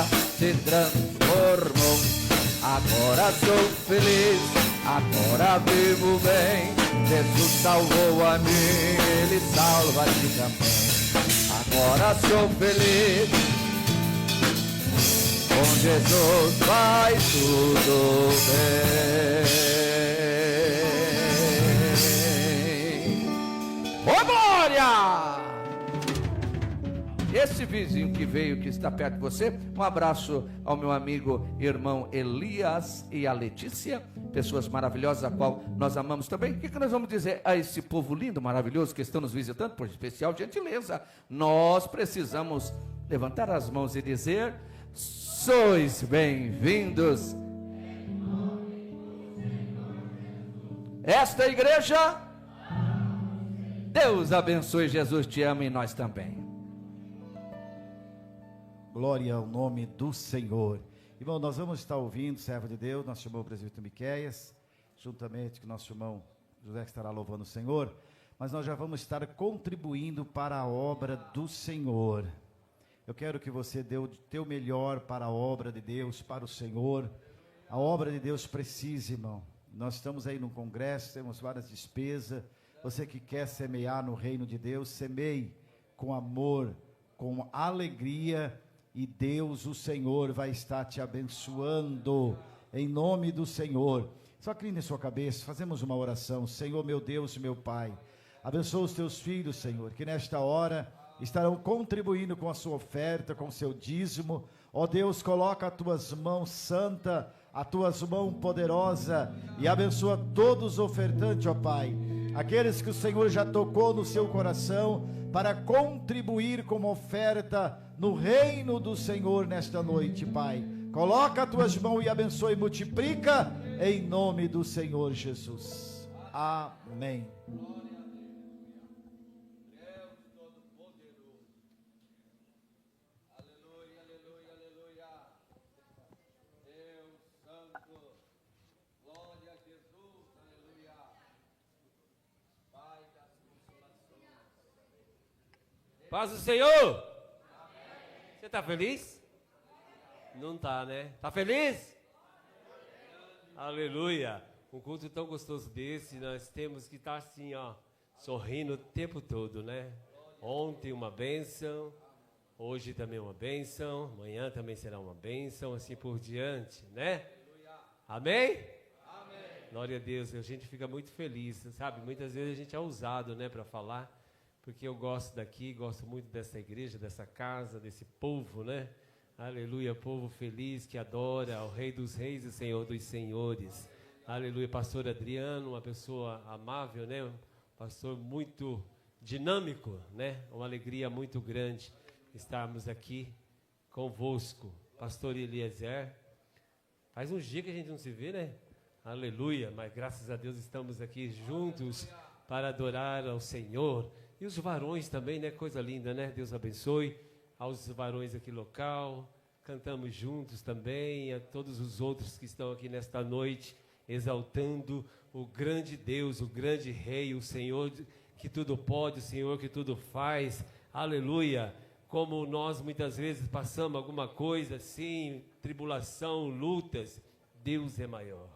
vida se transformou. Agora sou feliz, agora vivo bem. Jesus salvou a mim, Ele salva-te também. Agora sou feliz, com Jesus vai tudo bem. Ô glória! Esse vizinho que veio, que está perto de você, um abraço ao meu amigo, irmão Elias e a Letícia, pessoas maravilhosas, a qual nós amamos também. O que nós vamos dizer a esse povo lindo, maravilhoso, que estão nos visitando, por especial gentileza? Nós precisamos levantar as mãos e dizer: sois bem-vindos. Esta igreja, Deus abençoe, Jesus te ama e nós também. Glória ao nome do Senhor. Irmão, nós vamos estar ouvindo, servo de Deus, nosso irmão presbítero Miqueias, juntamente com nosso irmão José, que estará louvando o Senhor, mas nós já vamos estar contribuindo para a obra do Senhor. Eu quero que você dê o teu melhor para a obra de Deus, para o Senhor. A obra de Deus precisa, irmão. Nós estamos aí no congresso, temos várias despesas. Você que quer semear no reino de Deus, semeie com amor, com alegria, e Deus, o Senhor, vai estar te abençoando, em nome do Senhor. Só incline sua cabeça, fazemos uma oração. Senhor, meu Deus e meu Pai, abençoa os teus filhos, Senhor, que nesta hora estarão contribuindo com a sua oferta, com o seu dízimo. Ó Deus, coloca as tuas mãos santas, as tuas mãos poderosas, e abençoa todos os ofertantes, ó Pai, aqueles que o Senhor já tocou no seu coração, para contribuir com uma oferta no reino do Senhor nesta noite, Pai. Coloca as tuas mãos e abençoa e multiplica, em nome do Senhor Jesus. Amém. Paz do Senhor. Amém. Você está feliz? Não está, né? Está feliz? Aleluia. Um culto tão gostoso desse, nós temos que estar assim, ó, sorrindo o tempo todo, né? Ontem uma bênção, hoje também uma bênção, amanhã também será uma bênção, assim por diante, né? Amém? Amém. Glória a Deus. A gente fica muito feliz, sabe? Muitas vezes a gente é ousado, né, para falar, porque eu gosto daqui, gosto muito dessa igreja, dessa casa, desse povo, né? Aleluia, povo feliz que adora ao Rei dos Reis e Senhor dos Senhores. Aleluia, pastor Adriano, uma pessoa amável, né? Um pastor muito dinâmico, né? Uma alegria muito grande estarmos aqui convosco. Pastor Eliezer, faz uns dias que a gente não se vê, né? Aleluia, mas graças a Deus estamos aqui juntos para adorar ao Senhor. E os varões também, né? Coisa linda, né? Deus abençoe aos varões aqui local. Cantamos juntos também, a todos os outros que estão aqui nesta noite, exaltando o grande Deus, o grande Rei, o Senhor que tudo pode, o Senhor que tudo faz. Aleluia! Como nós muitas vezes passamos alguma coisa assim, tribulação, lutas, Deus é maior.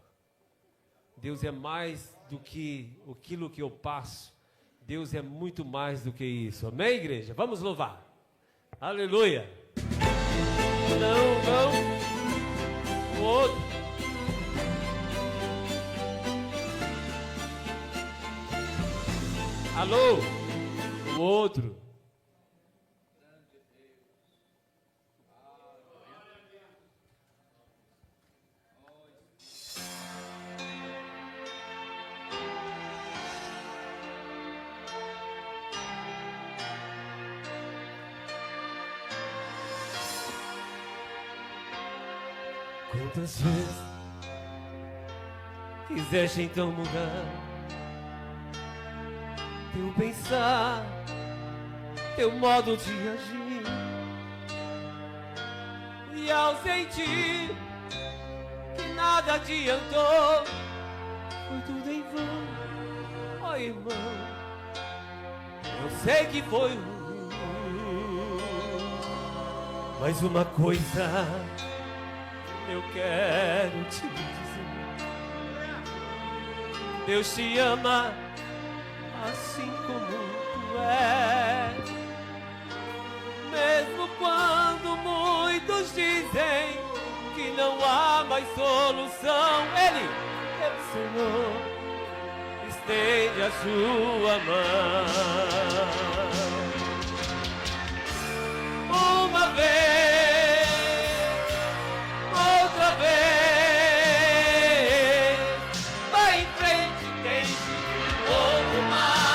Deus é mais do que aquilo que eu passo. Deus é muito mais do que isso. Amém, igreja? Vamos louvar. Aleluia. Não. O outro. Alô. O outro. Quantas vezes quiseste então mudar teu pensar, teu modo de agir, e ao sentir que nada adiantou, foi tudo em vão, ó irmão, eu sei que foi Mas uma coisa eu quero te dizer: Deus te ama assim como tu és. Mesmo quando muitos dizem que não há mais solução, Ele, o Senhor, estende a sua mão. Uma vez, outra vez, vai em frente, deixe um pouco mais.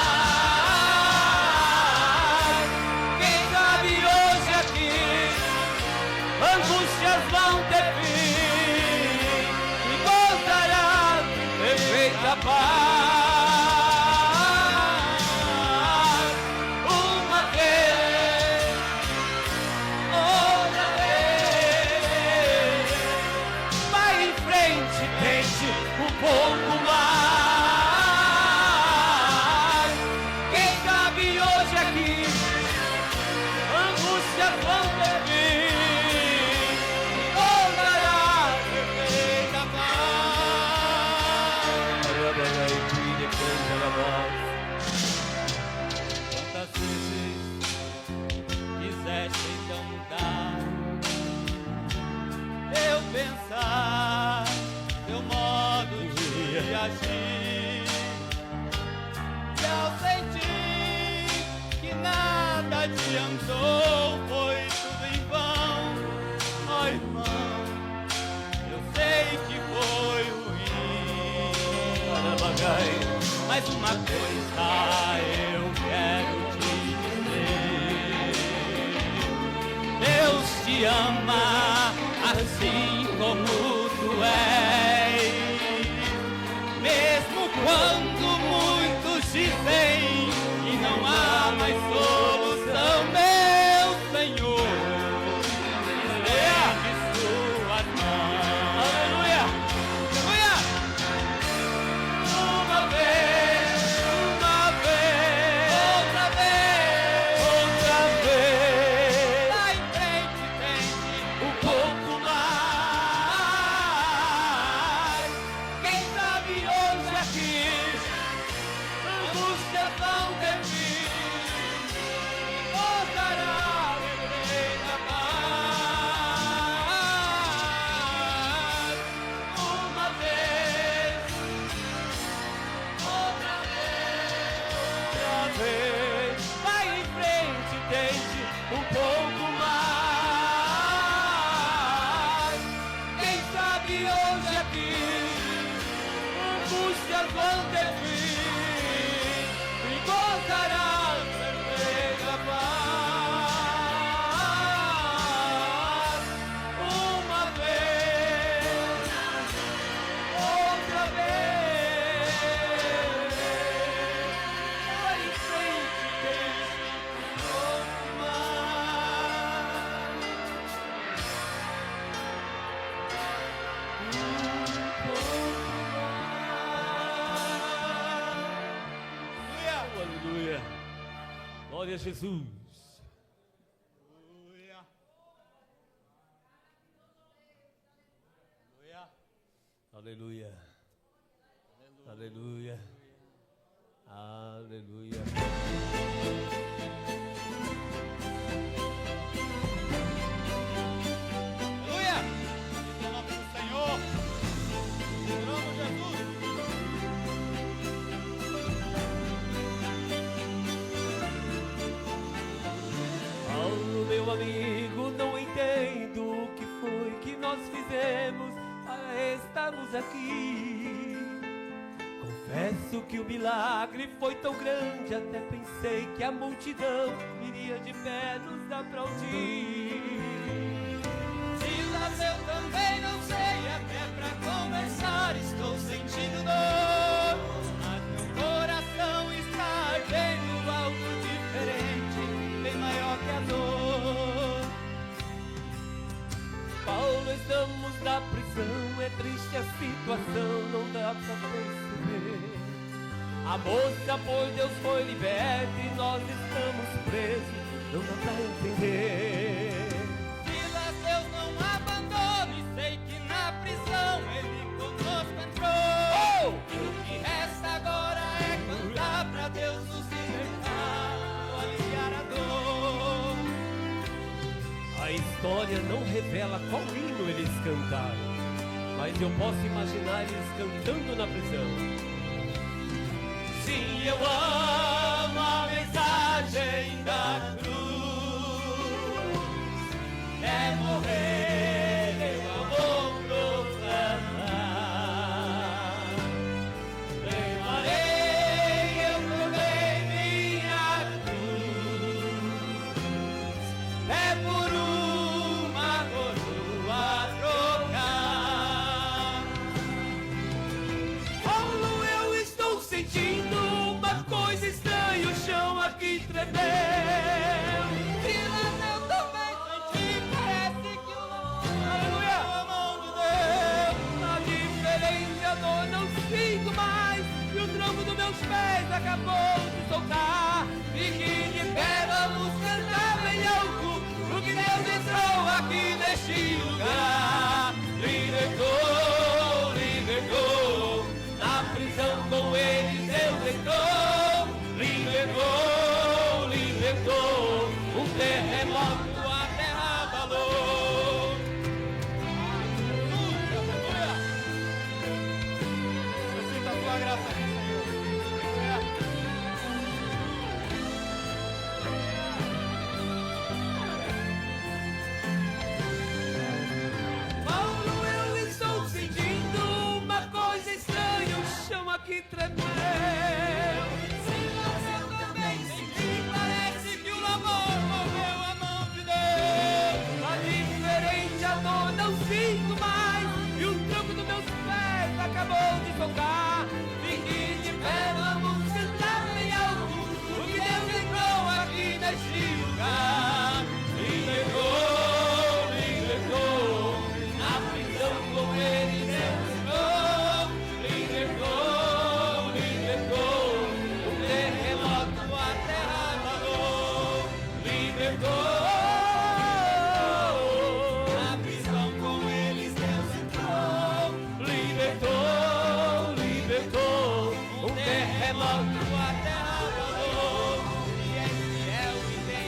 Quem sabe hoje aqui, angústias vão ter fim e gozarás de perfeita paz. Pouco mais. Quem sabe hoje aqui, angústias vão ter fim, voltará perfeita paz. Quantas vezes quiseste então mudar eu pensar, teu modo de agir, e ao sentir que nada adiantou, foi tudo em vão. Ó irmão, eu sei que foi ruim, mas uma coisa eu quero te dizer: Deus te ama assim como tu és. Mesmo quando muitos dizem que não há mais solução, meu Senhor, estende suas mãos. Aleluia, aleluia. Uma vez, outra vez, outra vez. Lá em frente, tente um pouco mais. Quem sabe hoje aqui, angústias vão ter fim, voltará a perfeita paz. Uma vez, outra vez, vai em frente, tente um pouco mais. Quem sabe hoje aqui, angústias vão ter fim e gozará perfeita paz. Uma vez, outra vez, vai em frente, deixe um pouco mais. Aleluia. Glória a Jesus. Aleluia. Aleluia. Aleluia. Aleluia. Em nome do Senhor. Adoramos Jesus. Oh, meu amigo, não entendo o que foi que nós fizemos para estarmos aqui. Confesso que o milagre foi tão grande, até pensei que a multidão iria de pé nos aplaudir. Silas, eu também não sei, até pra conversar estou sentindo dor, mas meu coração está ardendo algo diferente, bem maior que a dor. Paulo, estamos na prisão, é triste a situação, não dá pra perceber. A moça por Deus foi liberta e nós estamos presos, não dá pra entender. A história não revela qual hino eles cantaram, mas eu posso imaginar eles cantando na prisão. Sim, eu amo a mensagem da cruz. É morrer, eu vou proclamar. Levarei, eu tomei minha cruz. É por uma coroa trocar. Paulo, eu estou sentindo uma coisa estranha, o chão aqui tremeu. Silas, eu também senti, parece que o aleluia, a mão de Deus. A diferença eu não sinto mais, e o tronco dos meus pés acabou de soltar. Fique de pé, vamos cantar bem alto, porque Deus entrou aqui neste lugar. Libertou, libertou, na prisão com eles Deus entrou. Libertou, libertou, um terremoto a terra abalou. Eu sinto a tua graça aqui, Senhor. Paulo, eu estou sentindo uma coisa estranha, o chão aqui tremeu. Silas, eu também senti, parece que o amor moveu a mão de Deus. A diferente a dor não sinto mais, e o tronco dos meus pés acabou de soltar. Fique de pé, vamos cantar bem alto, porque Deus entrou aqui neste lugar. Libertou, libertou, na prisão com ele Deus entrou. Libertou, libertou, o terremoto a terra abalou. Libertou, na prisão com eles Deus entrou. Libertou, libertou, o terremoto a terra abalou. E é fiel e tem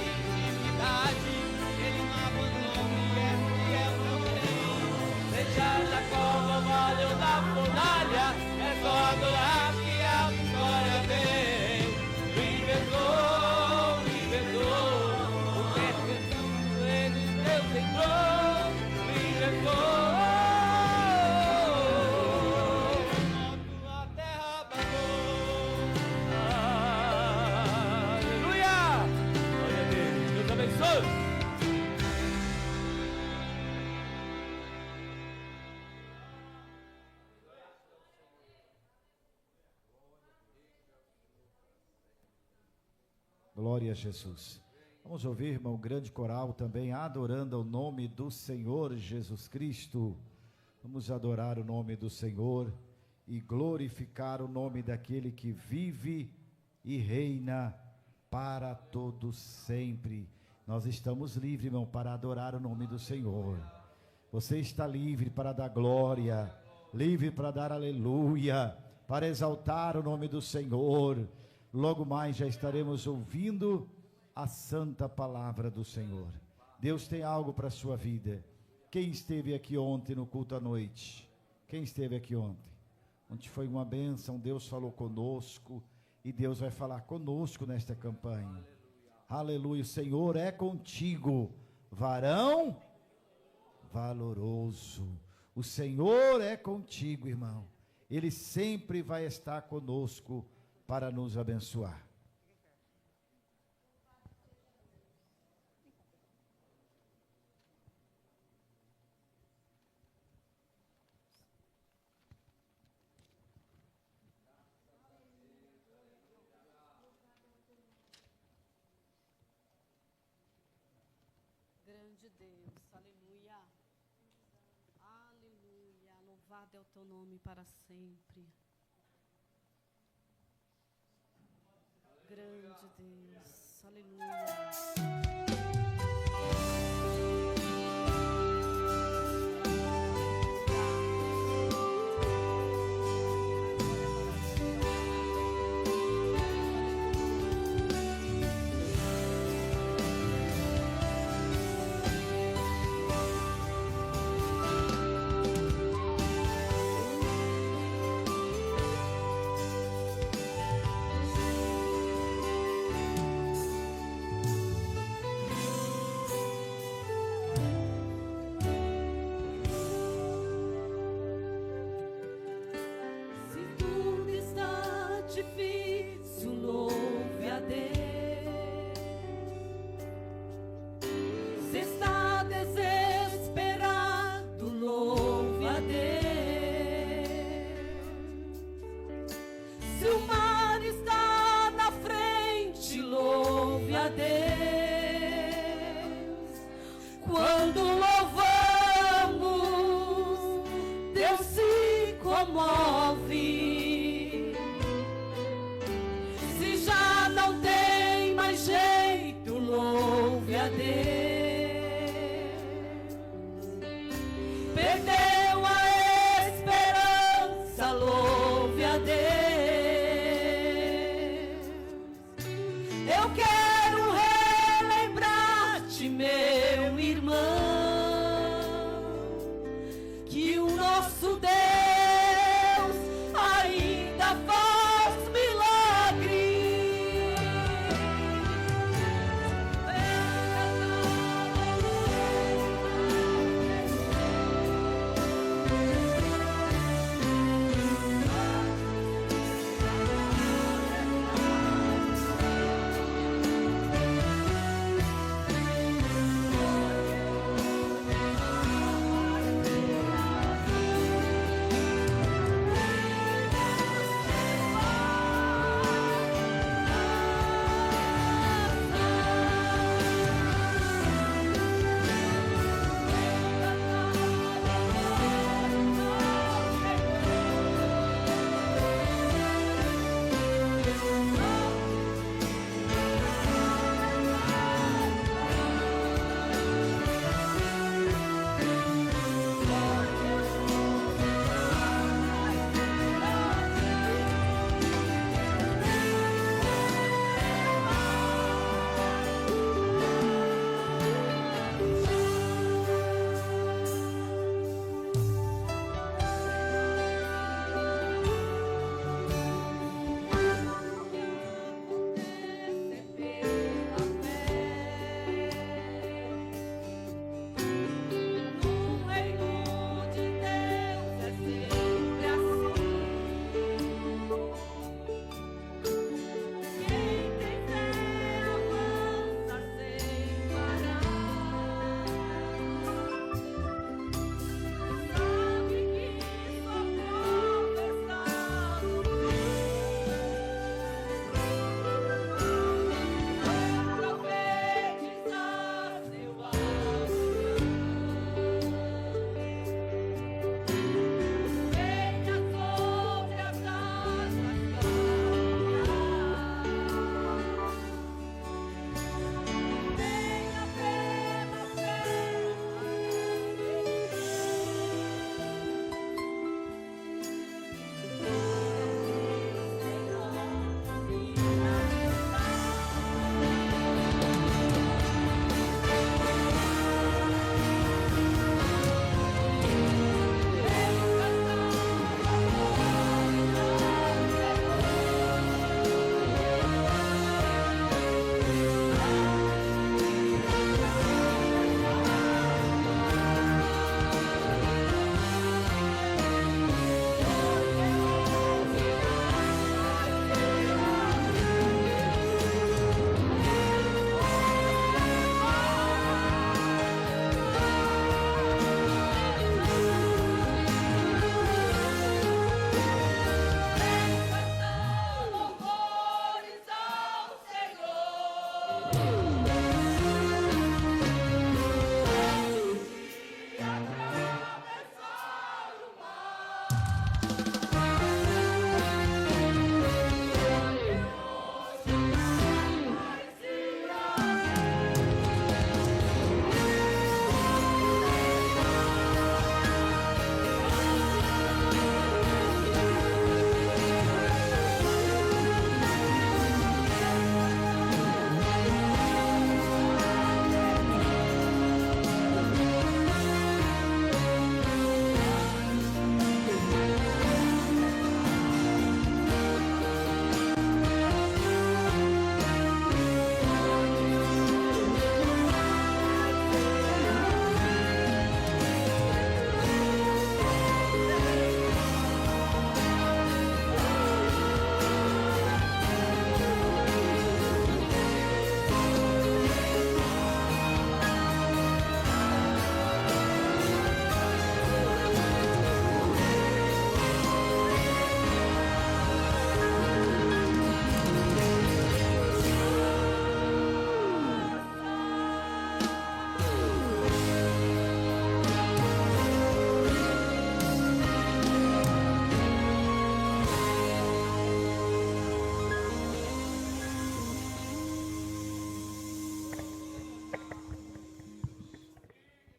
intimidade, ele não abandona e é fiel também. Seja na cova, vale ou na fornalha, é só adorar que a vitória vem. Libertou, libertou, o perfeito eles Deus entrou. Libertou, a terra abalou. Aleluia! Glória a Deus, Deus abençoe. Glória a Jesus. Vamos ouvir, irmão, grande coral também, adorando o nome do Senhor Jesus Cristo. Vamos adorar o nome do Senhor e glorificar o nome daquele que vive e reina para todos sempre. Nós estamos livres, irmão, para adorar o nome do Senhor. Você está livre para dar glória, livre para dar aleluia, para exaltar o nome do Senhor. Logo mais já estaremos ouvindo a santa palavra do Senhor. Deus tem algo para a sua vida. Quem esteve aqui ontem no culto à noite? Quem esteve aqui ontem? Ontem foi uma bênção, Deus falou conosco e Deus vai falar conosco nesta campanha. Aleluia, o Senhor é contigo, varão valoroso. O Senhor é contigo, irmão. Ele sempre vai estar conosco para nos abençoar. Grande Deus, aleluia, aleluia, louvado é o teu nome para sempre. Grande Deus, aleluia. Quando louvamos, Deus se comove. Se já não tem mais jeito, louve a Deus. Perdeu a esperança, louve a Deus. Eu quero relembrar-te, meu irmão, que o nosso Deus ainda faz milagre.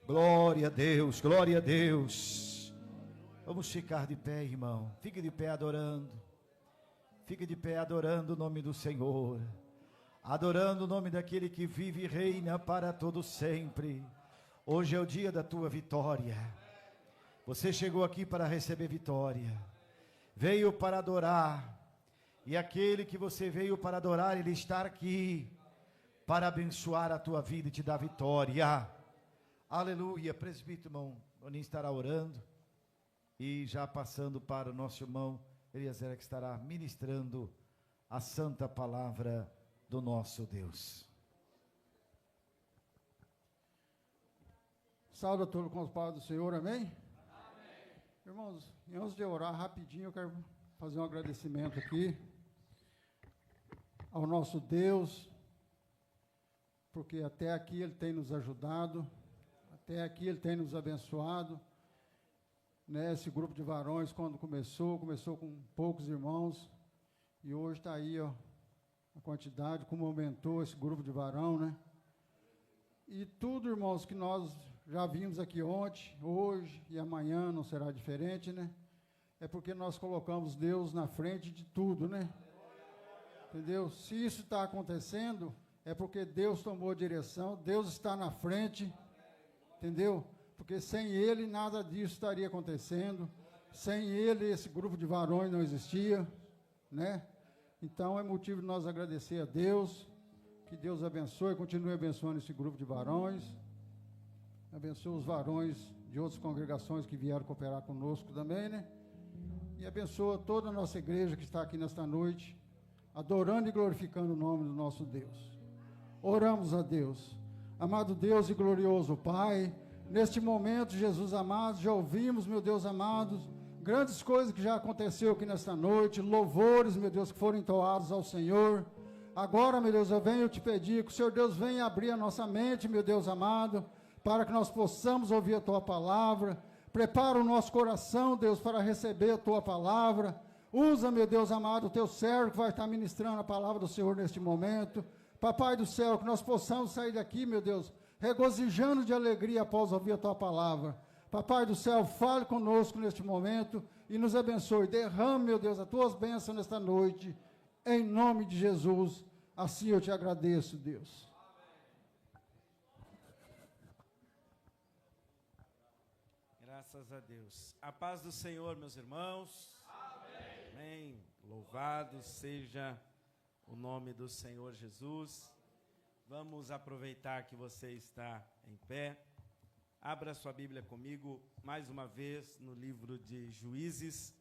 Glória a Deus, glória a Deus. Vamos ficar de pé, irmão. Fique de pé adorando. Fique de pé adorando o nome do Senhor. Adorando o nome daquele que vive e reina para todo sempre. Hoje é o dia da tua vitória. Você chegou aqui para receber vitória. Veio para adorar. E aquele que você veio para adorar, ele está aqui para abençoar a tua vida e te dar vitória. Aleluia. Presbítero irmão Onim estará orando e já passando para o nosso irmão Eliezer, que estará ministrando a santa palavra do nosso Deus. Saúde a todos com os palavras do Senhor, amém? Amém? Irmãos, antes de orar rapidinho, eu quero fazer um agradecimento aqui ao nosso Deus, porque até aqui Ele tem nos ajudado, até aqui Ele tem nos abençoado, né? Esse grupo de varões, quando começou com poucos irmãos, e hoje está aí, ó, a quantidade, como aumentou esse grupo de varão, né? E tudo, irmãos, que nós já vimos aqui ontem, hoje e amanhã não será diferente, né? É porque nós colocamos Deus na frente de tudo, né? Entendeu? Se isso está acontecendo, é porque Deus tomou a direção, Deus está na frente, entendeu? Porque sem Ele nada disso estaria acontecendo, sem Ele esse grupo de varões não existia, né? Então é motivo de nós agradecer a Deus, que Deus abençoe, continue abençoando esse grupo de varões, abençoe os varões de outras congregações que vieram cooperar conosco também, né? E abençoa toda a nossa igreja que está aqui nesta noite, adorando e glorificando o nome do nosso Deus. Oramos a Deus. Amado Deus e glorioso Pai, neste momento, Jesus amado, já ouvimos, meu Deus amado, grandes coisas que já aconteceu aqui nesta noite, louvores, meu Deus, que foram entoados ao Senhor. Agora, meu Deus, eu venho te pedir que o Senhor Deus venha abrir a nossa mente, meu Deus amado, para que nós possamos ouvir a Tua palavra. Prepara o nosso coração, Deus, para receber a Tua palavra. Usa, meu Deus amado, o Teu servo que vai estar ministrando a palavra do Senhor neste momento. Papai do céu, que nós possamos sair daqui, meu Deus, regozijando de alegria após ouvir a Tua palavra. Papai do céu, fale conosco neste momento e nos abençoe. Derrame, meu Deus, as Tuas bênçãos nesta noite, em nome de Jesus. Assim eu te agradeço, Deus. Graças a Deus. A paz do Senhor, meus irmãos. Amém. Amém. Louvado seja o nome do Senhor Jesus. Vamos aproveitar que você está em pé. Abra sua Bíblia comigo mais uma vez no livro de Juízes,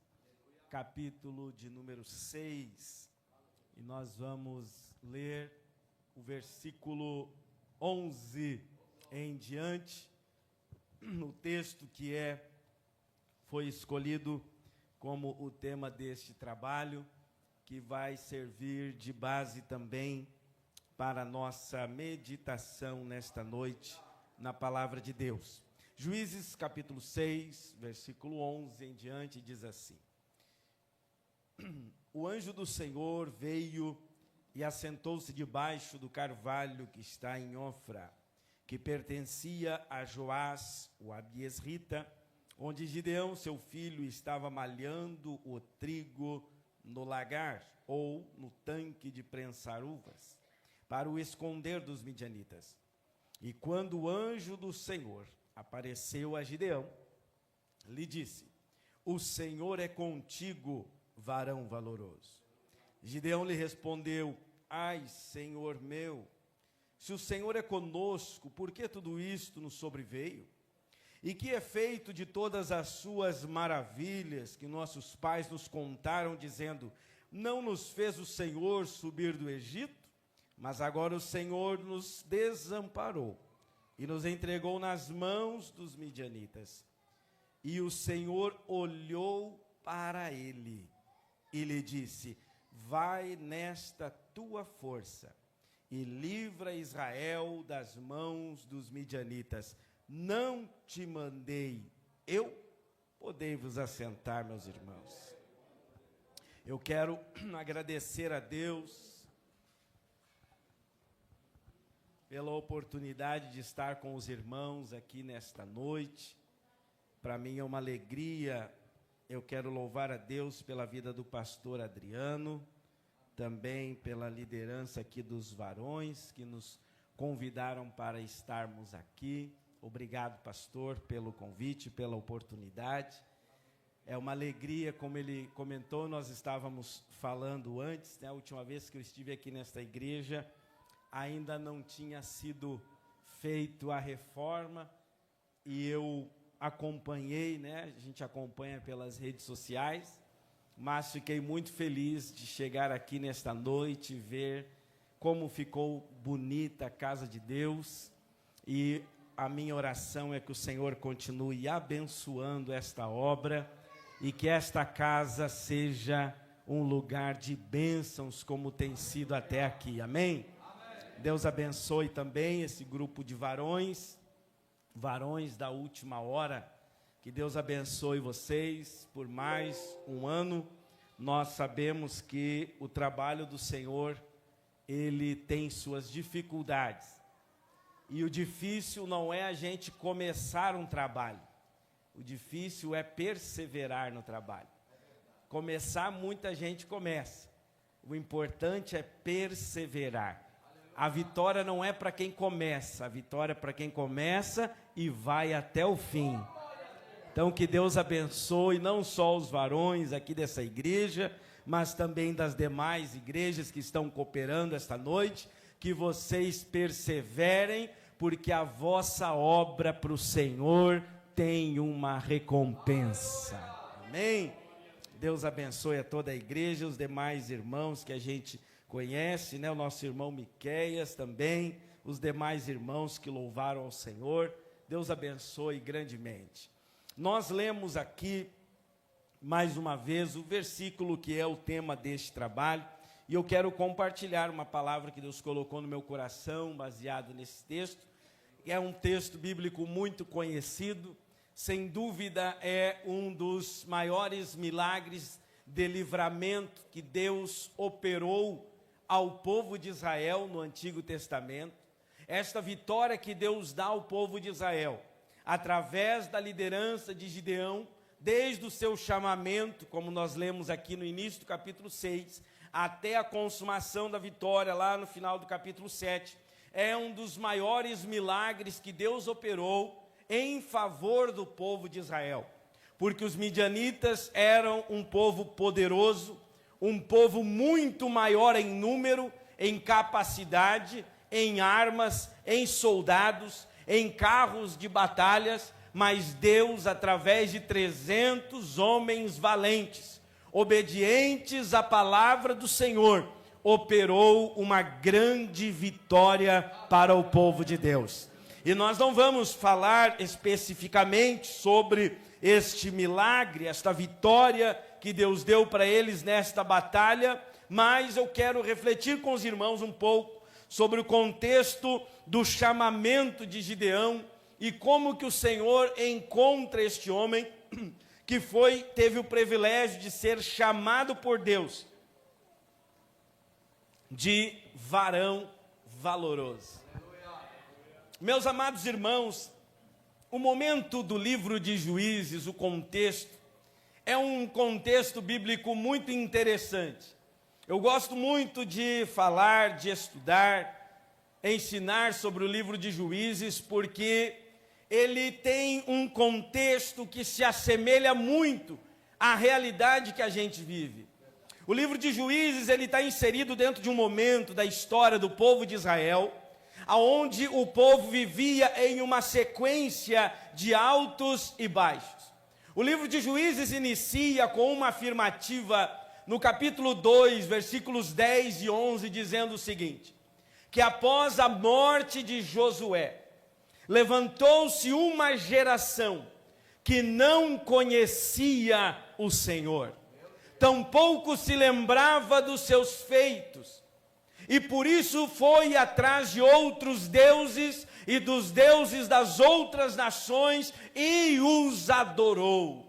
capítulo de número 6. E nós vamos ler o versículo 11 em diante. O texto que foi escolhido como o tema deste trabalho, que vai servir de base também para a nossa meditação nesta noite na palavra de Deus. Juízes capítulo 6, versículo 11 em diante, diz assim: O anjo do Senhor veio e assentou-se debaixo do carvalho que está em Ofra, que pertencia a Joás, o abiesrita, onde Gideão, seu filho, estava malhando o trigo no lagar, ou no tanque de prensar uvas, para o esconder dos midianitas. E quando o anjo do Senhor apareceu a Gideão, lhe disse: O Senhor é contigo, varão valoroso. Gideão lhe respondeu: Ai, Senhor meu, se o Senhor é conosco, por que tudo isto nos sobreveio? E que é feito de todas as suas maravilhas que nossos pais nos contaram, dizendo: Não nos fez o Senhor subir do Egito? Mas agora o Senhor nos desamparou e nos entregou nas mãos dos midianitas. E o Senhor olhou para ele e lhe disse: Vai nesta tua força e livra Israel das mãos dos midianitas. Não te mandei eu? Podei vos assentar, meus irmãos. Eu quero agradecer a Deus pela oportunidade de estar com os irmãos aqui nesta noite. Para mim é uma alegria. Eu quero louvar a Deus pela vida do pastor Adriano, também pela liderança aqui dos varões que nos convidaram para estarmos aqui. Obrigado, pastor, pelo convite, pela oportunidade. É uma alegria, como ele comentou, nós estávamos falando antes, né? A última vez que eu estive aqui nesta igreja, ainda não tinha sido feito a reforma, e eu acompanhei, né? A gente acompanha pelas redes sociais, mas fiquei muito feliz de chegar aqui nesta noite e ver como ficou bonita a casa de Deus, e a minha oração é que o Senhor continue abençoando esta obra e que esta casa seja um lugar de bênçãos como tem sido até aqui, amém? Deus abençoe também esse grupo de varões da última hora, que Deus abençoe vocês por mais um ano. Nós sabemos que o trabalho do Senhor, ele tem suas dificuldades, e o difícil não é a gente começar um trabalho, o difícil é perseverar no trabalho. Começar, muita gente começa, o importante é perseverar. A vitória não é para quem começa, a vitória é para quem começa e vai até o fim. Então que Deus abençoe não só os varões aqui dessa igreja, mas também das demais igrejas que estão cooperando esta noite, que vocês perseverem, porque a vossa obra para o Senhor tem uma recompensa. Amém? Deus abençoe a toda a igreja, os demais irmãos que a gente conhece, né? O nosso irmão Miqueias também, os demais irmãos que louvaram ao Senhor. Deus abençoe grandemente. Nós lemos aqui, mais uma vez, o versículo que é o tema deste trabalho, e eu quero compartilhar uma palavra que Deus colocou no meu coração, baseado nesse texto. É um texto bíblico muito conhecido, sem dúvida é um dos maiores milagres de livramento que Deus operou ao povo de Israel no Antigo Testamento. Esta vitória que Deus dá ao povo de Israel, através da liderança de Gideão, desde o seu chamamento, como nós lemos aqui no início do capítulo 6, até a consumação da vitória lá no final do capítulo 7, é um dos maiores milagres que Deus operou em favor do povo de Israel, porque os midianitas eram um povo poderoso, um povo muito maior em número, em capacidade, em armas, em soldados, em carros de batalhas, mas Deus, através de 300 homens valentes, obedientes à palavra do Senhor, operou uma grande vitória para o povo de Deus. E nós não vamos falar especificamente sobre este milagre, esta vitória que Deus deu para eles nesta batalha, mas eu quero refletir com os irmãos um pouco sobre o contexto do chamamento de Gideão e como que o Senhor encontra este homem que teve o privilégio de ser chamado por Deus de varão valoroso. Meus amados irmãos, o momento do livro de Juízes, o contexto, é um contexto bíblico muito interessante. Eu gosto muito de falar, de estudar, ensinar sobre o livro de Juízes, porque ele tem um contexto que se assemelha muito à realidade que a gente vive. O livro de Juízes, ele está inserido dentro de um momento da história do povo de Israel, onde o povo vivia em uma sequência de altos e baixos. O livro de Juízes inicia com uma afirmativa no capítulo 2, versículos 10 e 11, dizendo o seguinte: que após a morte de Josué, levantou-se uma geração que não conhecia o Senhor, tampouco se lembrava dos seus feitos, e por isso foi atrás de outros deuses e dos deuses das outras nações e os adorou.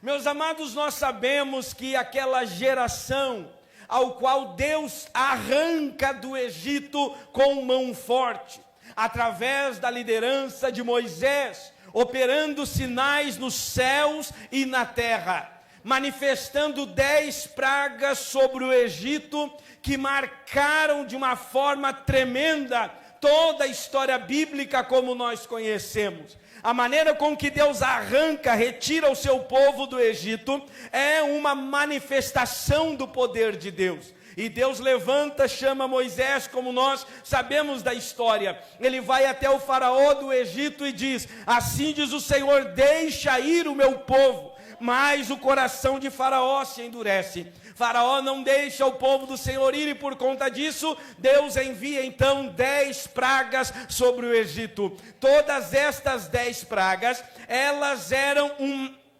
Meus amados, nós sabemos que aquela geração ao qual Deus arranca do Egito com mão forte, através da liderança de Moisés, operando sinais nos céus e na terra, manifestando 10 pragas sobre o Egito, que marcaram de uma forma tremenda toda a história bíblica como nós conhecemos. A maneira com que Deus arranca, retira o seu povo do Egito, é uma manifestação do poder de Deus. E Deus levanta, chama Moisés, como nós sabemos da história. Ele vai até o faraó do Egito e diz: assim diz o Senhor, deixa ir o meu povo. Mas o coração de Faraó se endurece. Faraó não deixa o povo do Senhor ir, e por conta disso, Deus envia então 10 pragas sobre o Egito. Todas estas 10 pragas, elas eram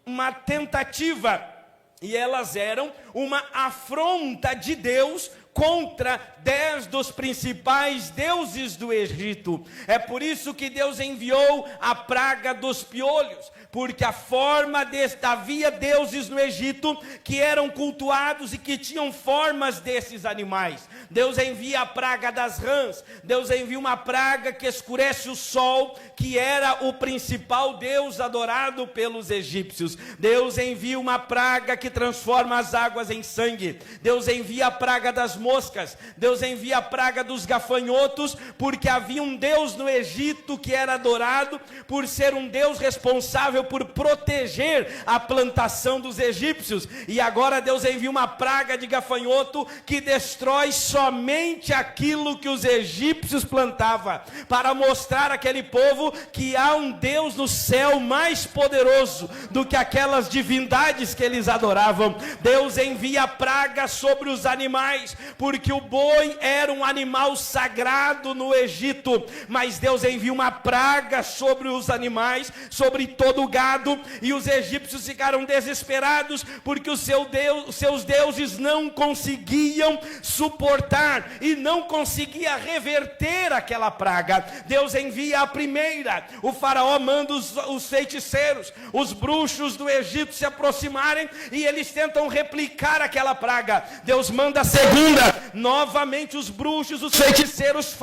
uma tentativa, e elas eram uma afronta de Deus contra 10 dos principais deuses do Egito. É por isso que Deus enviou a praga dos piolhos, porque havia deuses no Egito que eram cultuados e que tinham formas desses animais. Deus envia a praga das rãs, Deus envia uma praga que escurece o sol, que era o principal deus adorado pelos egípcios. Deus envia uma praga que transforma as águas em sangue. Deus envia a praga das moscas. Deus envia a praga dos gafanhotos, porque havia um Deus no Egito que era adorado por ser um Deus responsável por proteger a plantação dos egípcios. E agora Deus envia uma praga de gafanhoto que destrói somente aquilo que os egípcios plantavam, para mostrar àquele povo que há um Deus no céu mais poderoso do que aquelas divindades que eles adoravam. Deus envia praga sobre os animais, porque o boi era um animal sagrado no Egito, mas Deus envia uma praga sobre os animais, sobre todo o gado, e os egípcios ficaram desesperados, porque os seus deuses não conseguiam suportar, e não conseguia reverter aquela praga. Deus envia a primeira, o faraó manda os feiticeiros, os bruxos do Egito se aproximarem, e eles tentam replicar aquela praga. Deus manda a segunda, novamente os bruxos, os feiticeiros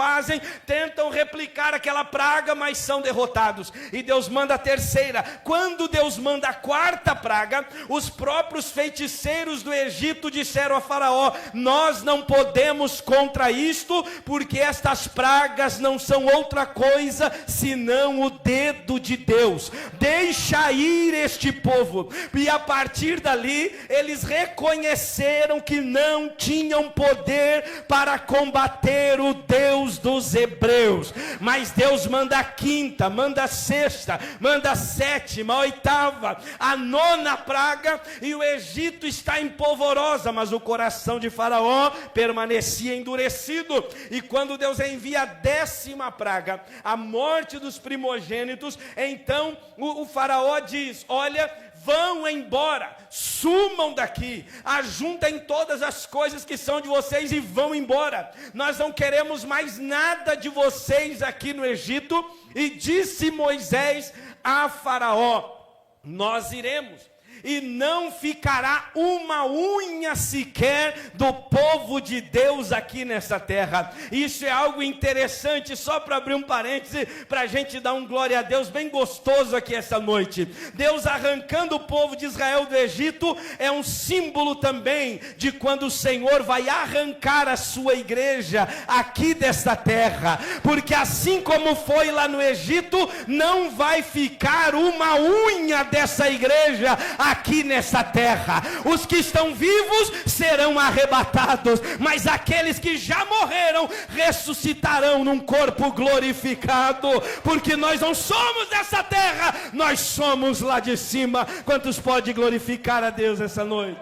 tentam replicar aquela praga, mas são derrotados. E Deus manda a terceira. Quando Deus manda a quarta praga, os próprios feiticeiros do Egito disseram a faraó: nós não podemos contra isto, porque estas pragas não são outra coisa senão o dedo de Deus. Deixa ir este povo. E a partir dali, eles reconheceram que não tinham poder para combater o Deus dos hebreus. Mas Deus manda a quinta, manda a sexta, manda a sétima, a oitava, a nona praga, e o Egito está em polvorosa, mas o coração de Faraó permanecia endurecido. E quando Deus envia a 10ª praga, a morte dos primogênitos, então o Faraó diz: olha, vão embora, sumam daqui, ajuntem todas as coisas que são de vocês e vão embora. Nós não queremos mais nada de vocês aqui no Egito. E disse Moisés a Faraó: nós iremos, e não ficará uma unha sequer do povo de Deus aqui nessa terra. Isso é algo interessante, só para abrir um parêntese, para a gente dar um glória a Deus bem gostoso aqui essa noite. Deus arrancando o povo de Israel do Egito é um símbolo também de quando o Senhor vai arrancar a sua igreja aqui desta terra, porque assim como foi lá no Egito, não vai ficar uma unha dessa igreja aqui nessa terra. Os que estão vivos serão arrebatados, mas aqueles que já morreram ressuscitarão num corpo glorificado, porque nós não somos dessa terra, nós somos lá de cima. Quantos podem glorificar a Deus essa noite?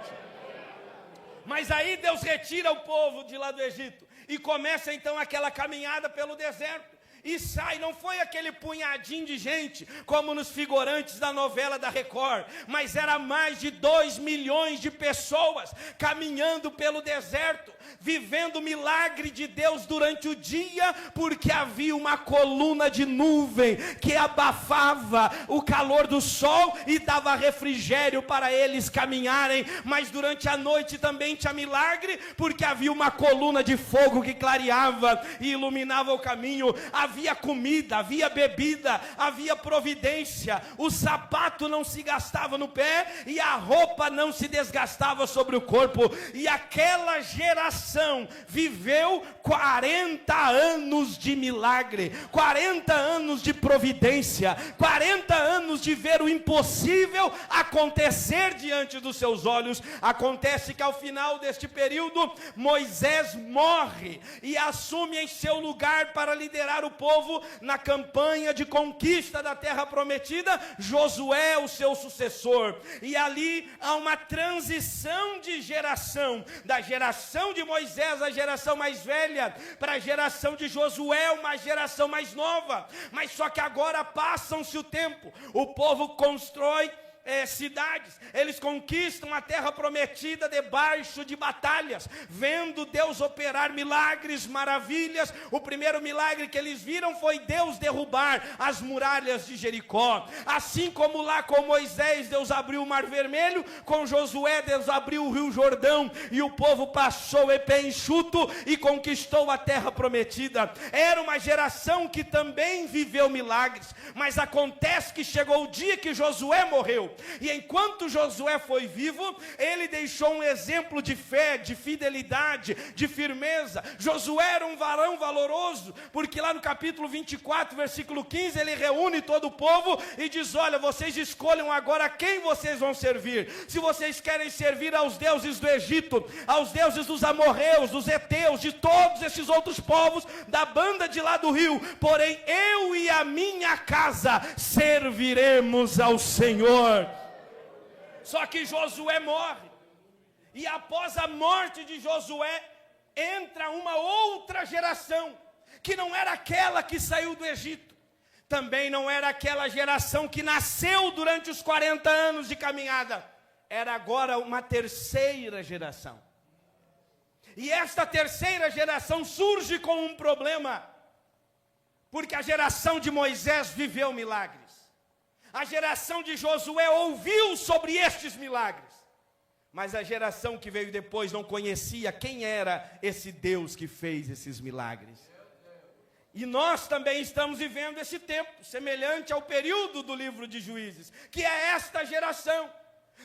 Mas aí Deus retira o povo de lá do Egito, e começa então aquela caminhada pelo deserto. E sai, não foi aquele punhadinho de gente, como nos figurantes da novela da Record, mas era mais de 2 milhões de pessoas, caminhando pelo deserto, vivendo o milagre de Deus durante o dia, porque havia uma coluna de nuvem, que abafava o calor do sol, e dava refrigério para eles caminharem. Mas durante a noite também tinha milagre, porque havia uma coluna de fogo que clareava e iluminava o caminho. Havia havia comida, havia bebida, havia providência, o sapato não se gastava no pé e a roupa não se desgastava sobre o corpo. E aquela geração viveu 40 anos de milagre, 40 anos de providência, 40 anos de ver o impossível acontecer diante dos seus olhos. Acontece que ao final deste período, Moisés morre e assume em seu lugar para liderar o povo na campanha de conquista da terra prometida, Josué, o seu sucessor. E ali há uma transição de geração, da geração de Moisés, a geração mais velha, para a geração de Josué, uma geração mais nova. Mas só que agora passam-se o tempo, o povo constrói cidades, eles conquistam a terra prometida debaixo de batalhas, vendo Deus operar milagres, maravilhas. O primeiro milagre que eles viram foi Deus derrubar as muralhas de Jericó. Assim como lá com Moisés Deus abriu o Mar Vermelho, com Josué Deus abriu o Rio Jordão e o povo passou em pé enxuto e conquistou a terra prometida. Era uma geração que também viveu milagres, mas acontece que chegou o dia que Josué morreu. E enquanto Josué foi vivo, ele deixou um exemplo de fé, de fidelidade, de firmeza. Josué era um varão valoroso, porque lá no capítulo 24, versículo 15, ele reúne todo o povo e diz: olha, vocês escolham agora quem vocês vão servir. Se vocês querem servir aos deuses do Egito, aos deuses dos amorreus, dos heteus, de todos esses outros povos, da banda de lá do rio, porém eu e a minha casa serviremos ao Senhor. Só que Josué morre, e após a morte de Josué, entra uma outra geração, que não era aquela que saiu do Egito, também não era aquela geração que nasceu durante os 40 anos de caminhada, era agora uma terceira geração. E esta terceira geração surge com um problema, porque a geração de Moisés viveu milagres. A geração de Josué ouviu sobre estes milagres, mas a geração que veio depois não conhecia quem era esse Deus que fez esses milagres. E nós também estamos vivendo esse tempo, semelhante ao período do livro de Juízes, que é esta geração.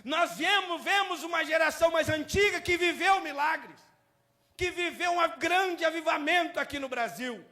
Nós vemos uma geração mais antiga que viveu milagres, que viveu um grande avivamento aqui no Brasil.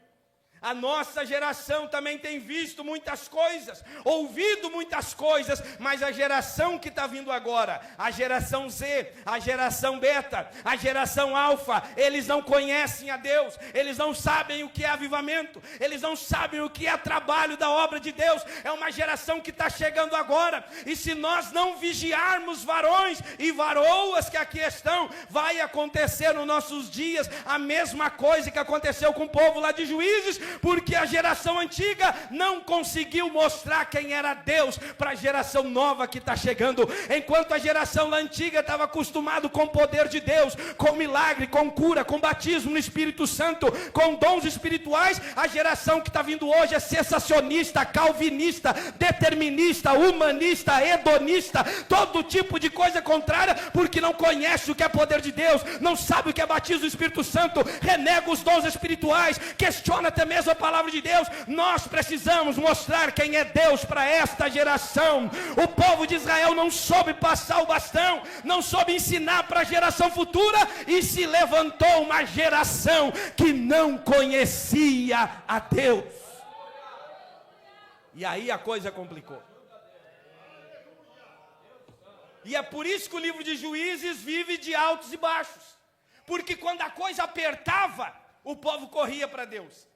A nossa geração também tem visto muitas coisas, ouvido muitas coisas, mas a geração que está vindo agora, a geração Z, a geração Beta, a geração Alfa, eles não conhecem a Deus, eles não sabem o que é avivamento, eles não sabem o que é trabalho da obra de Deus. É uma geração que está chegando agora, e se nós não vigiarmos, varões e varoas que aqui estão, vai acontecer nos nossos dias a mesma coisa que aconteceu com o povo lá de Juízes, porque a geração antiga não conseguiu mostrar quem era Deus para a geração nova que está chegando. Enquanto a geração antiga estava acostumada com o poder de Deus, com milagre, com cura, com batismo no Espírito Santo, com dons espirituais, a geração que está vindo hoje é sensacionista, calvinista, determinista, humanista, hedonista, todo tipo de coisa contrária, porque não conhece o que é poder de Deus, não sabe o que é batismo do Espírito Santo, renega os dons espirituais, questiona até mesmo a palavra de Deus. Nós precisamos mostrar quem é Deus para esta geração. O povo de Israel não soube passar o bastão, não soube ensinar para a geração futura, e se levantou uma geração que não conhecia a Deus. E aí a coisa complicou. E é por isso que o livro de Juízes vive de altos e baixos, porque quando a coisa apertava, o povo corria para Deus.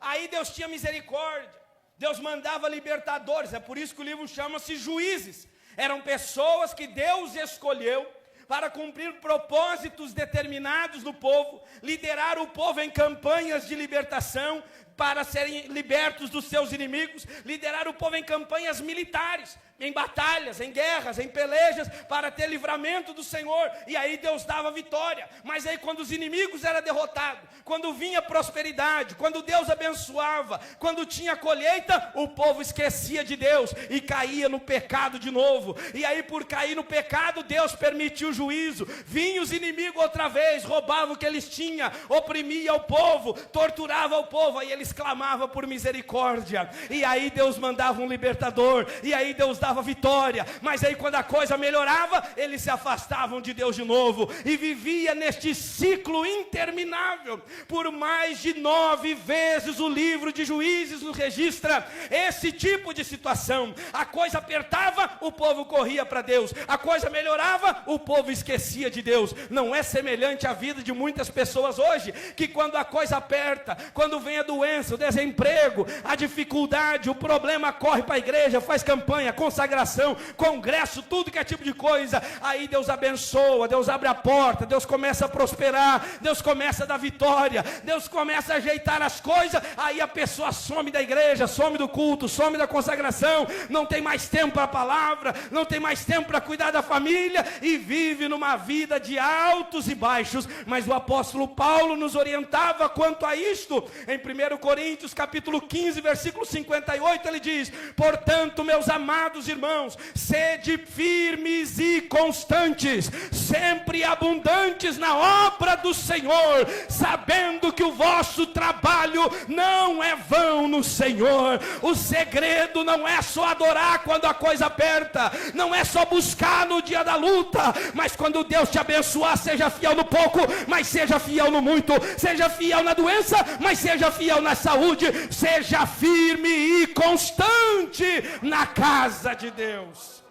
Aí Deus tinha misericórdia, Deus mandava libertadores. É por isso que o livro chama-se Juízes. Eram pessoas que Deus escolheu para cumprir propósitos determinados no povo, liderar o povo em campanhas de libertação, para serem libertos dos seus inimigos, liderar o povo em campanhas militares, em batalhas, em guerras, em pelejas, para ter livramento do Senhor, e aí Deus dava vitória. Mas aí quando os inimigos eram derrotados, quando vinha prosperidade, quando Deus abençoava, quando tinha colheita, o povo esquecia de Deus e caía no pecado de novo. E aí por cair no pecado, Deus permitiu o juízo, vinham os inimigos outra vez, roubavam o que eles tinham, oprimia o povo, torturava o povo, aí eles eles clamavam por misericórdia, e aí Deus mandava um libertador, e aí Deus dava vitória. Mas aí quando a coisa melhorava, eles se afastavam de Deus de novo, e vivia neste ciclo interminável. Por mais de 9 vezes o livro de Juízes nos registra esse tipo de situação. A coisa apertava, o povo corria para Deus. A coisa melhorava, o povo esquecia de Deus. Não é semelhante à vida de muitas pessoas hoje, que quando a coisa aperta, quando vem a doença, o desemprego, a dificuldade, o problema, corre para a igreja, faz campanha, consagração, congresso, tudo que é tipo de coisa. Aí Deus abençoa, Deus abre a porta, Deus começa a prosperar, Deus começa a dar vitória, Deus começa a ajeitar as coisas. Aí a pessoa some da igreja, some do culto, some da consagração, não tem mais tempo para a palavra, não tem mais tempo para cuidar da família, e vive numa vida de altos e baixos. Mas o apóstolo Paulo nos orientava quanto a isto. Em 1 Coríntios capítulo 15, versículo 58, ele diz: portanto, meus amados irmãos, sede firmes e constantes, sempre abundantes na obra do Senhor, sabendo que o vosso trabalho não é vão no Senhor. O segredo não é só adorar quando a coisa aperta, não é só buscar no dia da luta, mas quando Deus te abençoar, seja fiel no pouco, mas seja fiel no muito, seja fiel na doença, mas seja fiel na saúde, seja firme e constante na casa de Deus.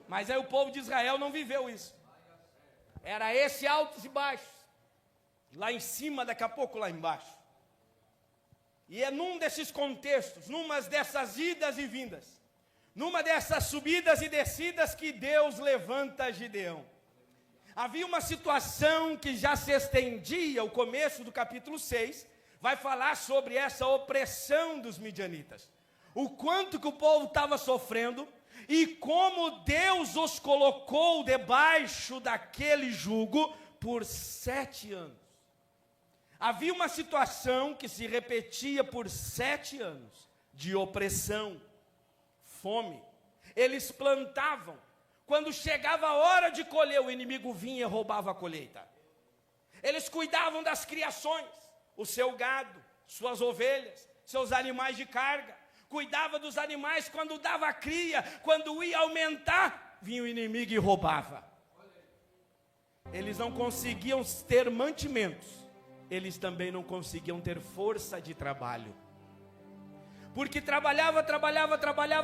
Mas aí o povo de Israel não viveu isso. Era esse altos e baixos, lá em cima, daqui a pouco lá embaixo. E é num desses contextos, numa dessas idas e vindas, numa dessas subidas e descidas, que Deus levanta Gideão. Havia uma situação que já se estendia, o começo do capítulo 6, vai falar sobre essa opressão dos midianitas. O quanto que o povo estava sofrendo, e como Deus os colocou debaixo daquele jugo por 7 anos. Havia uma situação que se repetia por 7 anos, de opressão, fome. Eles plantavam, quando chegava a hora de colher, o inimigo vinha e roubava a colheita. Eles cuidavam das criações, o seu gado, suas ovelhas, seus animais de carga. Cuidava dos animais quando dava cria, quando ia aumentar, vinha o inimigo e roubava. Eles não conseguiam ter mantimentos, eles também não conseguiam ter força de trabalho. Porque trabalhava,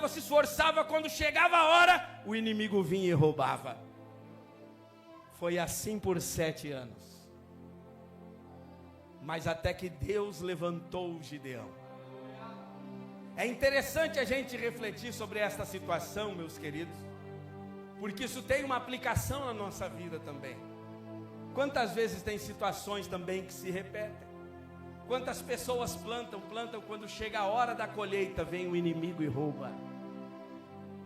se esforçava, quando chegava a hora, o inimigo vinha e roubava. Foi assim por 7 anos. Mas até que Deus levantou o Gideão. É interessante a gente refletir sobre esta situação, meus queridos, porque isso tem uma aplicação na nossa vida também. Quantas vezes tem situações também que se repetem? Quantas pessoas plantam, quando chega a hora da colheita, vem o inimigo e rouba.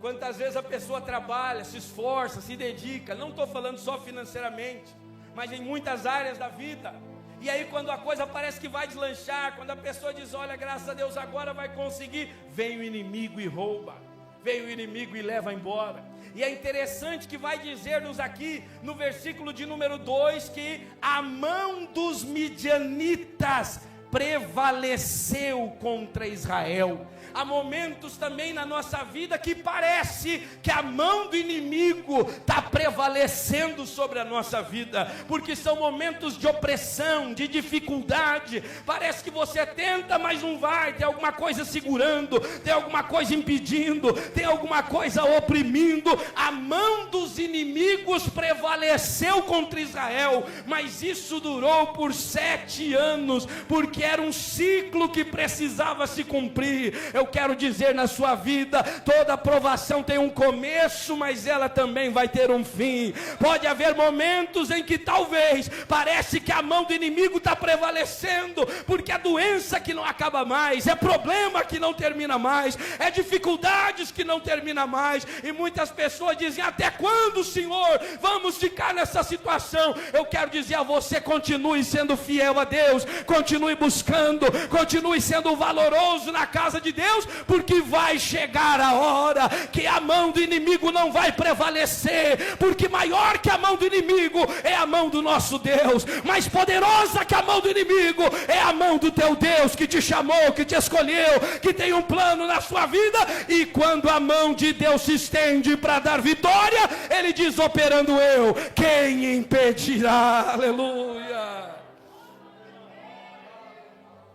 Quantas vezes a pessoa trabalha, se esforça, se dedica, não estou falando só financeiramente, mas em muitas áreas da vida. E aí quando a coisa parece que vai deslanchar, quando a pessoa diz, olha, graças a Deus agora vai conseguir, vem o inimigo e rouba, vem o inimigo e leva embora. E é interessante que vai dizer-nos aqui, no versículo de número 2, que a mão dos midianitas prevaleceu contra Israel. Há momentos também na nossa vida que parece que a mão do inimigo está prevalecendo sobre a nossa vida, porque são momentos de opressão, de dificuldade. Parece que você tenta, mas não vai, tem alguma coisa segurando, tem alguma coisa impedindo, tem alguma coisa oprimindo. A mão dos inimigos prevaleceu contra Israel, mas isso durou por 7 anos, porque era um ciclo que precisava se cumprir. Eu quero dizer, na sua vida, toda aprovação tem um começo, mas ela também vai ter um fim. Pode haver momentos em que talvez parece que a mão do inimigo está prevalecendo, porque é doença que não acaba mais, é problema que não termina mais, é dificuldades que não termina mais, e muitas pessoas dizem, até quando, Senhor, vamos ficar nessa situação? Eu quero dizer a você, continue sendo fiel a Deus, continue buscando buscando, continue sendo valoroso na casa de Deus, porque vai chegar a hora que a mão do inimigo não vai prevalecer, porque maior que a mão do inimigo é a mão do nosso Deus, mais poderosa que a mão do inimigo é a mão do teu Deus, que te chamou, que te escolheu, que tem um plano na sua vida. E quando a mão de Deus se estende para dar vitória, Ele diz: operando eu, quem impedirá? Aleluia.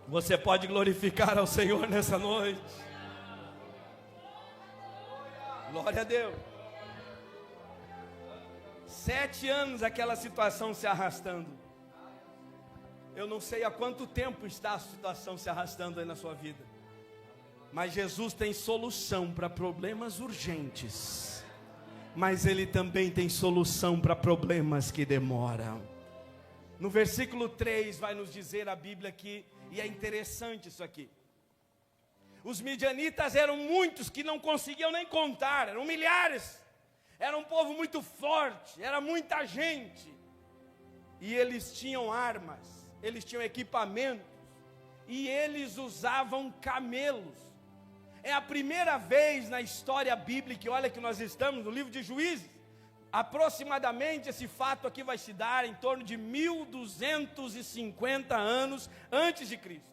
Você pode glorificar ao Senhor nessa noite. Glória a Deus. 7 anos aquela situação se arrastando. Eu não sei há quanto tempo está a situação se arrastando aí na sua vida, mas Jesus tem solução para problemas urgentes, mas Ele também tem solução para problemas que demoram. No versículo 3 vai nos dizer a Bíblia aqui, e é interessante isso aqui: os midianitas eram muitos que não conseguiam nem contar, eram milhares, era um povo muito forte, era muita gente, e eles tinham armas, eles tinham equipamentos, e eles usavam camelos. É a primeira vez na história bíblica, olha que nós estamos no livro de Juízes, aproximadamente esse fato aqui vai se dar em torno de 1250 anos antes de Cristo.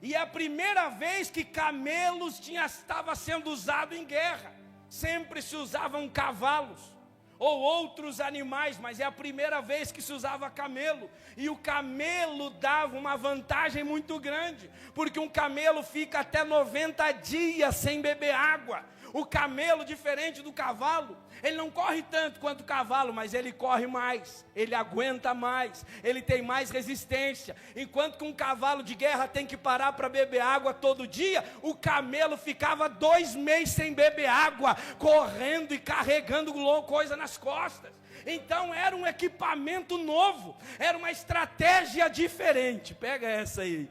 E é a primeira vez que camelos estava sendo usado em guerra. Sempre se usavam cavalos ou outros animais, mas é a primeira vez que se usava camelo. E o camelo dava uma vantagem muito grande, porque um camelo fica até 90 dias sem beber água. O camelo, diferente do cavalo, ele não corre tanto quanto o cavalo, mas ele corre mais, ele aguenta mais, ele tem mais resistência. Enquanto que um cavalo de guerra tem que parar para beber água todo dia, o camelo ficava 2 meses sem beber água, correndo e carregando coisa nas costas. Então era um equipamento novo, era uma estratégia diferente. Pega essa aí.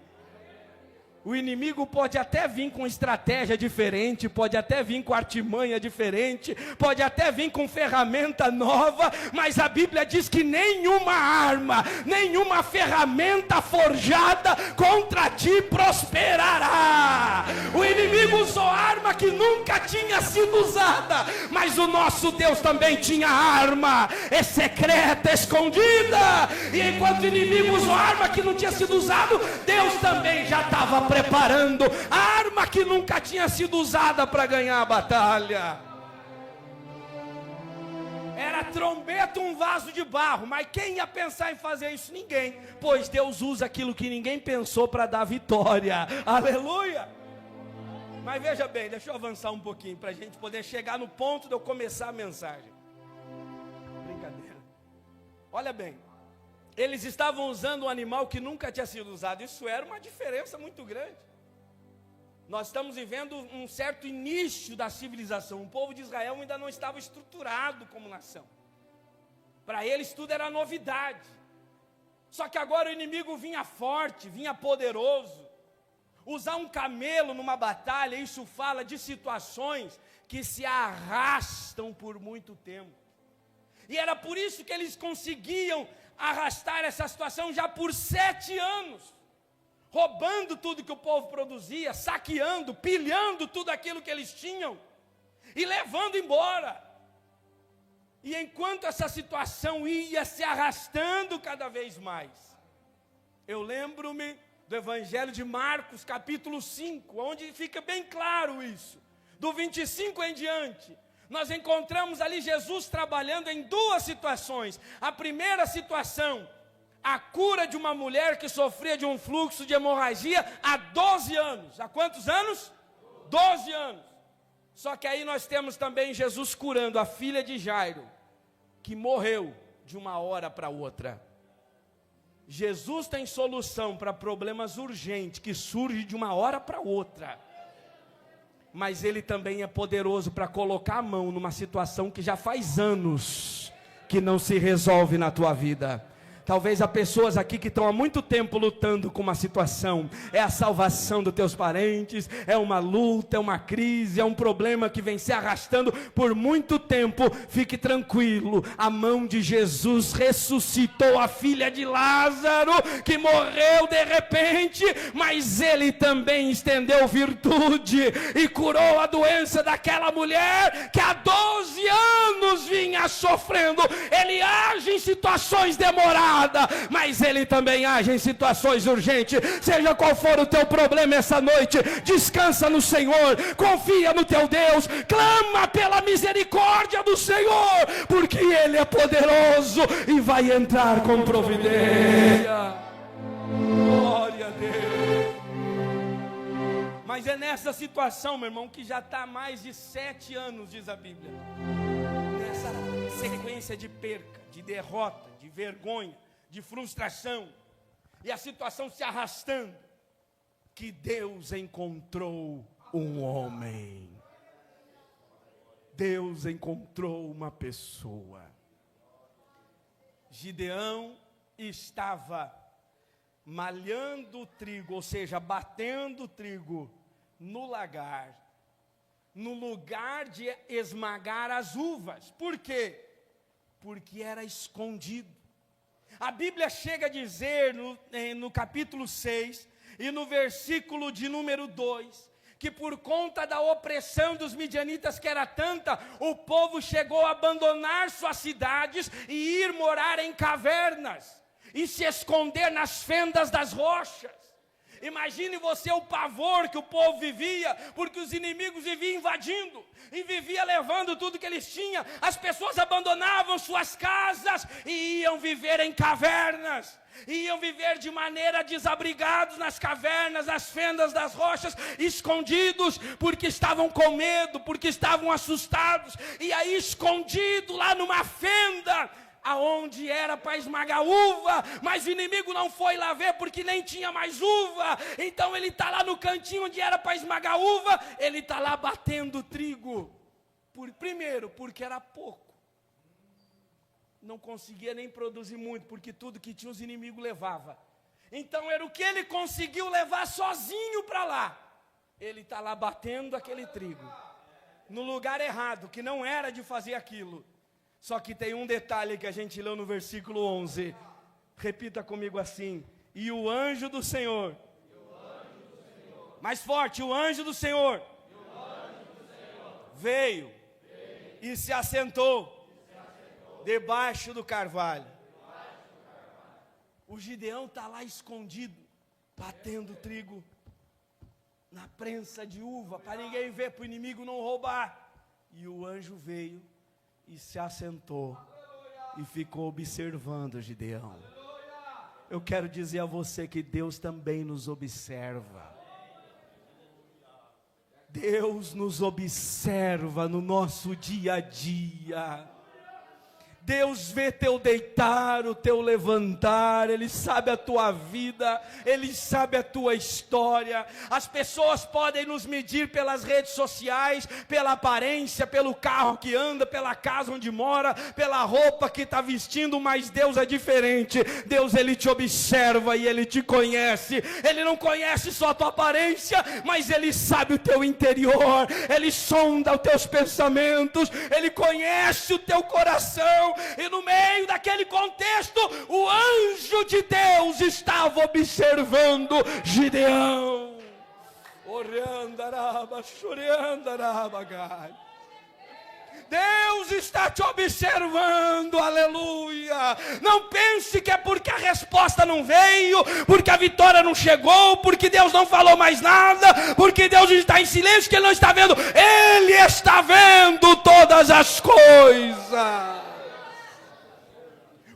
O inimigo pode até vir com estratégia diferente, pode até vir com artimanha diferente, pode até vir com ferramenta nova, mas a Bíblia diz que nenhuma arma, nenhuma ferramenta forjada contra ti prosperará. O inimigo usou arma que nunca tinha sido usada, mas o nosso Deus também tinha arma, é secreta, escondida. E enquanto o inimigo usou arma que não tinha sido usada, Deus também já estava preparando a arma que nunca tinha sido usada para ganhar a batalha. Era trombeta, um vaso de barro, mas quem ia pensar em fazer isso? Ninguém, pois Deus usa aquilo que ninguém pensou para dar vitória. Aleluia. Mas veja bem, deixa eu avançar um pouquinho para a gente poder chegar no ponto de eu começar a mensagem. Brincadeira. Olha bem, eles estavam usando um animal que nunca tinha sido usado. Isso era uma diferença muito grande. Nós estamos vivendo um certo início da civilização. O povo de Israel ainda não estava estruturado como nação. Para eles tudo era novidade. Só que agora o inimigo vinha forte, vinha poderoso. Usar um camelo numa batalha, isso fala de situações que se arrastam por muito tempo. E era por isso que eles conseguiam arrastar essa situação já por 7 anos, roubando tudo que o povo produzia, saqueando, pilhando tudo aquilo que eles tinham e levando embora. E enquanto essa situação ia se arrastando cada vez mais, eu lembro-me do Evangelho de Marcos, capítulo 5, onde fica bem claro isso. Do 25 em diante, nós encontramos ali Jesus trabalhando em 2 situações. A primeira situação, a cura de uma mulher que sofria de um fluxo de hemorragia há 12 anos. Há quantos anos? 12 anos. Só que aí nós temos também Jesus curando a filha de Jairo, que morreu de uma hora para outra. Jesus tem solução para problemas urgentes que surgem de uma hora para outra. Mas Ele também é poderoso para colocar a mão numa situação que já faz anos que não se resolve na tua vida. Talvez há pessoas aqui que estão há muito tempo lutando com uma situação. É a salvação dos teus parentes, é uma luta, é uma crise, é um problema que vem se arrastando por muito tempo. Fique tranquilo, a mão de Jesus ressuscitou a filha de Lázaro, que morreu de repente, mas ele também estendeu virtude e curou a doença daquela mulher que há 12 anos vinha sofrendo. Ele age em situações demoradas, mas ele também age em situações urgentes. Seja qual for o teu problema essa noite, descansa no Senhor, confia no teu Deus, clama pela misericórdia do Senhor, porque Ele é poderoso e vai entrar com providência. Glória a Deus. Mas é nessa situação, meu irmão, que já está há mais de 7 anos, diz a Bíblia, nessa sequência de perca, de derrota, de vergonha, de frustração, e a situação se arrastando, que Deus encontrou um homem. Deus encontrou uma pessoa. Gideão estava malhando o trigo, ou seja, batendo o trigo no lagar, no lugar de esmagar as uvas. Por quê? Porque era escondido. A Bíblia chega a dizer no capítulo 6 e no versículo de número 2, que por conta da opressão dos midianitas, que era tanta, o povo chegou a abandonar suas cidades e ir morar em cavernas e se esconder nas fendas das rochas. Imagine você o pavor que o povo vivia, porque os inimigos viviam invadindo e viviam levando tudo que eles tinham. As pessoas abandonavam suas casas e iam viver em cavernas, iam viver de maneira desabrigados nas cavernas, nas fendas das rochas, escondidos, porque estavam com medo, porque estavam assustados. E aí, escondido lá numa fenda, aonde era para esmagar uva, mas o inimigo não foi lá ver porque nem tinha mais uva. Então ele está lá no cantinho onde era para esmagar uva, ele está lá batendo trigo. Primeiro, porque era pouco, não conseguia nem produzir muito, porque tudo que tinha os inimigos levava. Então era o que ele conseguiu levar sozinho para lá. Ele está lá batendo aquele trigo no lugar errado, que não era de fazer aquilo. Só que tem um detalhe que a gente leu no versículo 11. Repita comigo assim: e o anjo do Senhor, mais forte, o anjo do Senhor, veio e se assentou debaixo do carvalho. O Gideão está lá escondido, batendo trigo na prensa de uva, para ninguém ver, para o inimigo não roubar. E o anjo veio e se assentou e ficou observando Gideão. Eu quero dizer a você que Deus também nos observa. Deus nos observa no nosso dia a dia. Deus vê teu deitar, o teu levantar, Ele sabe a tua vida, Ele sabe a tua história. As pessoas podem nos medir pelas redes sociais, pela aparência, pelo carro que anda, pela casa onde mora, pela roupa que está vestindo, mas Deus é diferente. Deus, Ele te observa e Ele te conhece. Ele não conhece só a tua aparência, mas Ele sabe o teu interior, Ele sonda os teus pensamentos, Ele conhece o teu coração. E no meio daquele contexto, o anjo de Deus estava observando Gideão. Deus está te observando, aleluia. Não pense que é porque a resposta não veio, porque a vitória não chegou, porque Deus não falou mais nada, porque Deus está em silêncio, que Ele não está vendo. Ele está vendo todas as coisas.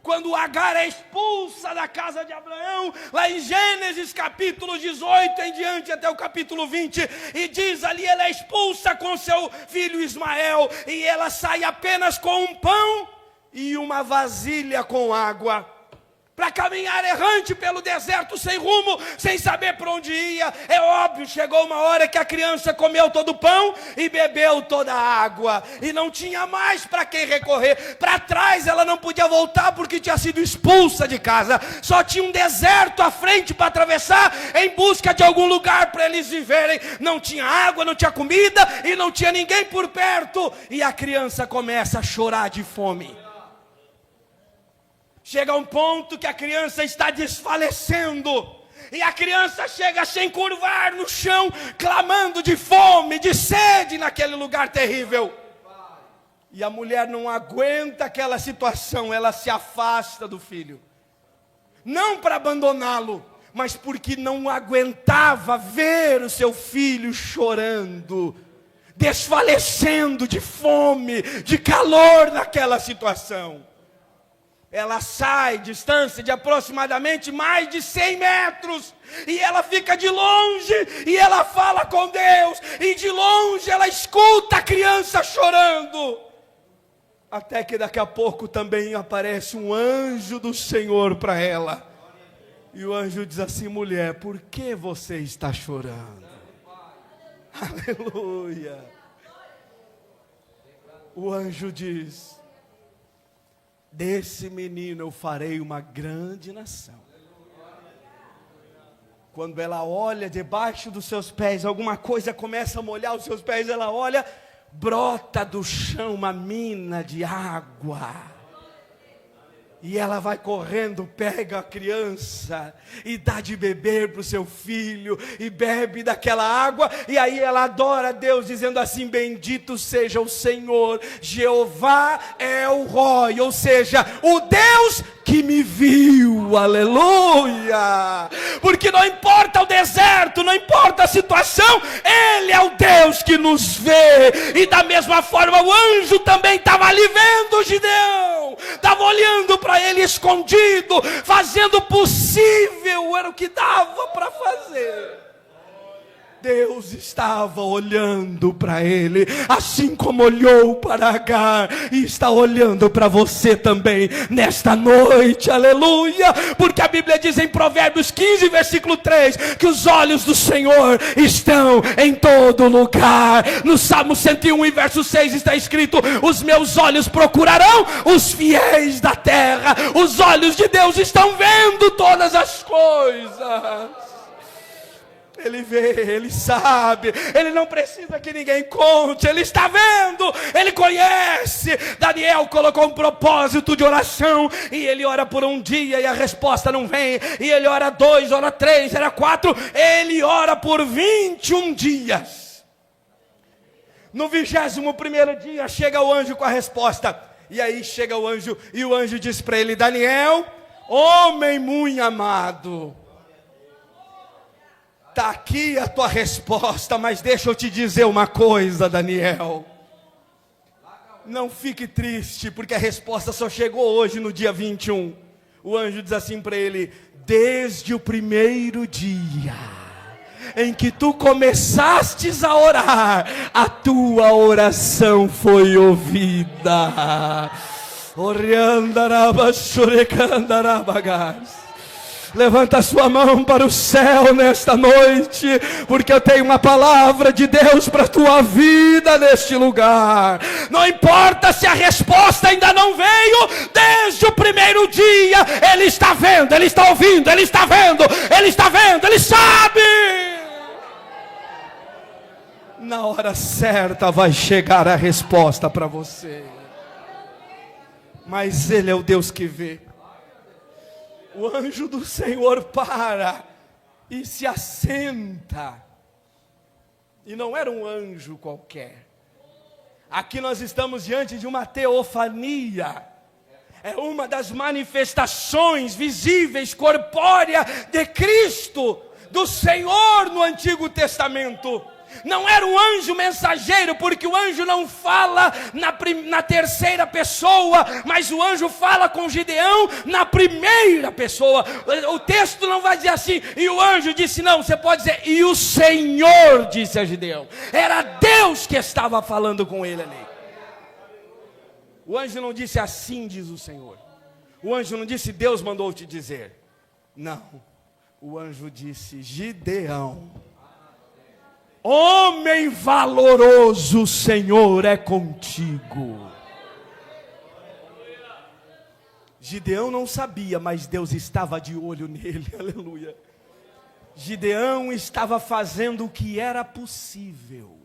Quando Agar é expulsa da casa de Abraão, lá em Gênesis capítulo 18 em diante até o capítulo 20, e diz ali, ela é expulsa com seu filho Ismael, e ela sai apenas com um pão e uma vasilha com água. para caminhar errante pelo deserto, sem rumo, sem saber para onde ia. É óbvio, chegou uma hora que a criança comeu todo o pão e bebeu toda a água, e não tinha mais para quem recorrer. Para trás ela não podia voltar, porque tinha sido expulsa de casa. Só tinha um deserto à frente para atravessar, em busca de algum lugar para eles viverem. Não tinha água, não tinha comida, e não tinha ninguém por perto. E a criança começa a chorar de fome. Chega um ponto que a criança está desfalecendo, e a criança chega sem curvar no chão, clamando de fome, de sede, naquele lugar terrível. E a mulher não aguenta aquela situação, ela se afasta do filho. Não para abandoná-lo, mas porque não aguentava ver o seu filho chorando, desfalecendo de fome, de calor naquela situação. Ela sai distância de aproximadamente mais de 100 metros. E ela fica de longe. E ela fala com Deus. E de longe ela escuta a criança chorando. Até que daqui a pouco também aparece um anjo do Senhor para ela. E o anjo diz assim: mulher, por que você está chorando? Aleluia. O anjo diz: desse menino eu farei uma grande nação. Quando ela olha debaixo dos seus pés, alguma coisa começa a molhar os seus pés, ela olha, brota do chão uma mina de água. E ela vai correndo, pega a criança e dá de beber para o seu filho, e bebe daquela água, e aí ela adora a Deus, dizendo assim: bendito seja o Senhor, Jeová El Roi, ou seja, o Deus que me viu, aleluia. Porque não importa o deserto, não importa a situação, Ele é o Deus que nos vê. E da mesma forma o anjo também estava ali vendo o Gideão, estava olhando para ele escondido, fazendo o possível, era o que dava para fazer. Deus estava olhando para ele, assim como olhou para Agar, e está olhando para você também nesta noite, aleluia. Porque a Bíblia diz em Provérbios 15, versículo 3, que os olhos do Senhor estão em todo lugar. No Salmo 101 e verso 6 está escrito: os meus olhos procurarão os fiéis da terra. Os olhos de Deus estão vendo todas as coisas. Ele vê, ele sabe, ele não precisa que ninguém conte, ele está vendo, ele conhece. Daniel colocou um propósito de oração, e ele ora por um dia e a resposta não vem, e ele ora 2, ora 3, ora 4, ele ora por 21 dias. No 21º dia chega o anjo com a resposta, e aí chega o anjo, e o anjo diz para ele: Daniel, homem muito amado, está aqui a tua resposta, mas deixa eu te dizer uma coisa, Daniel. Não fique triste, porque a resposta só chegou hoje no dia 21. O anjo diz assim para ele: desde o primeiro dia em que tu começastes a orar, a tua oração foi ouvida. Levanta a sua mão para o céu nesta noite, porque eu tenho uma palavra de Deus para a tua vida neste lugar. Não importa se a resposta ainda não veio, desde o primeiro dia, Ele está vendo, Ele está ouvindo, Ele está vendo, Ele está vendo, Ele sabe. Na hora certa vai chegar a resposta para você. Mas Ele é o Deus que vê. O anjo do Senhor para e se assenta. E não era um anjo qualquer. Aqui nós estamos diante de uma teofania. É uma das manifestações visíveis, corpórea de Cristo, do Senhor no Antigo Testamento. Não era um anjo mensageiro, porque o anjo não fala na terceira pessoa, mas o anjo fala com Gideão na primeira pessoa. O texto não vai dizer assim, e o anjo disse, não, você pode dizer, e o Senhor disse a Gideão. Era Deus que estava falando com ele ali. O anjo não disse assim, diz o Senhor. O anjo não disse, Deus mandou te dizer. Não. O anjo disse, Gideão, homem valoroso, o Senhor é contigo. Gideão não sabia, mas Deus estava de olho nele, aleluia. Gideão estava fazendo o que era possível.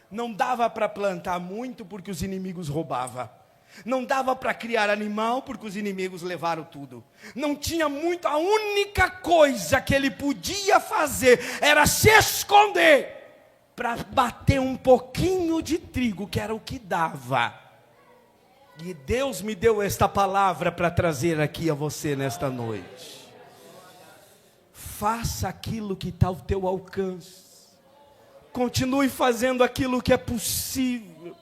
Não dava para plantar muito porque os inimigos roubavam. Não dava para criar animal porque os inimigos levaram tudo. Não tinha muito, a única coisa que ele podia fazer era se esconder para bater um pouquinho de trigo, que era o que dava. E Deus me deu esta palavra para trazer aqui a você nesta noite. Faça aquilo que está ao teu alcance. Continue fazendo aquilo que é possível.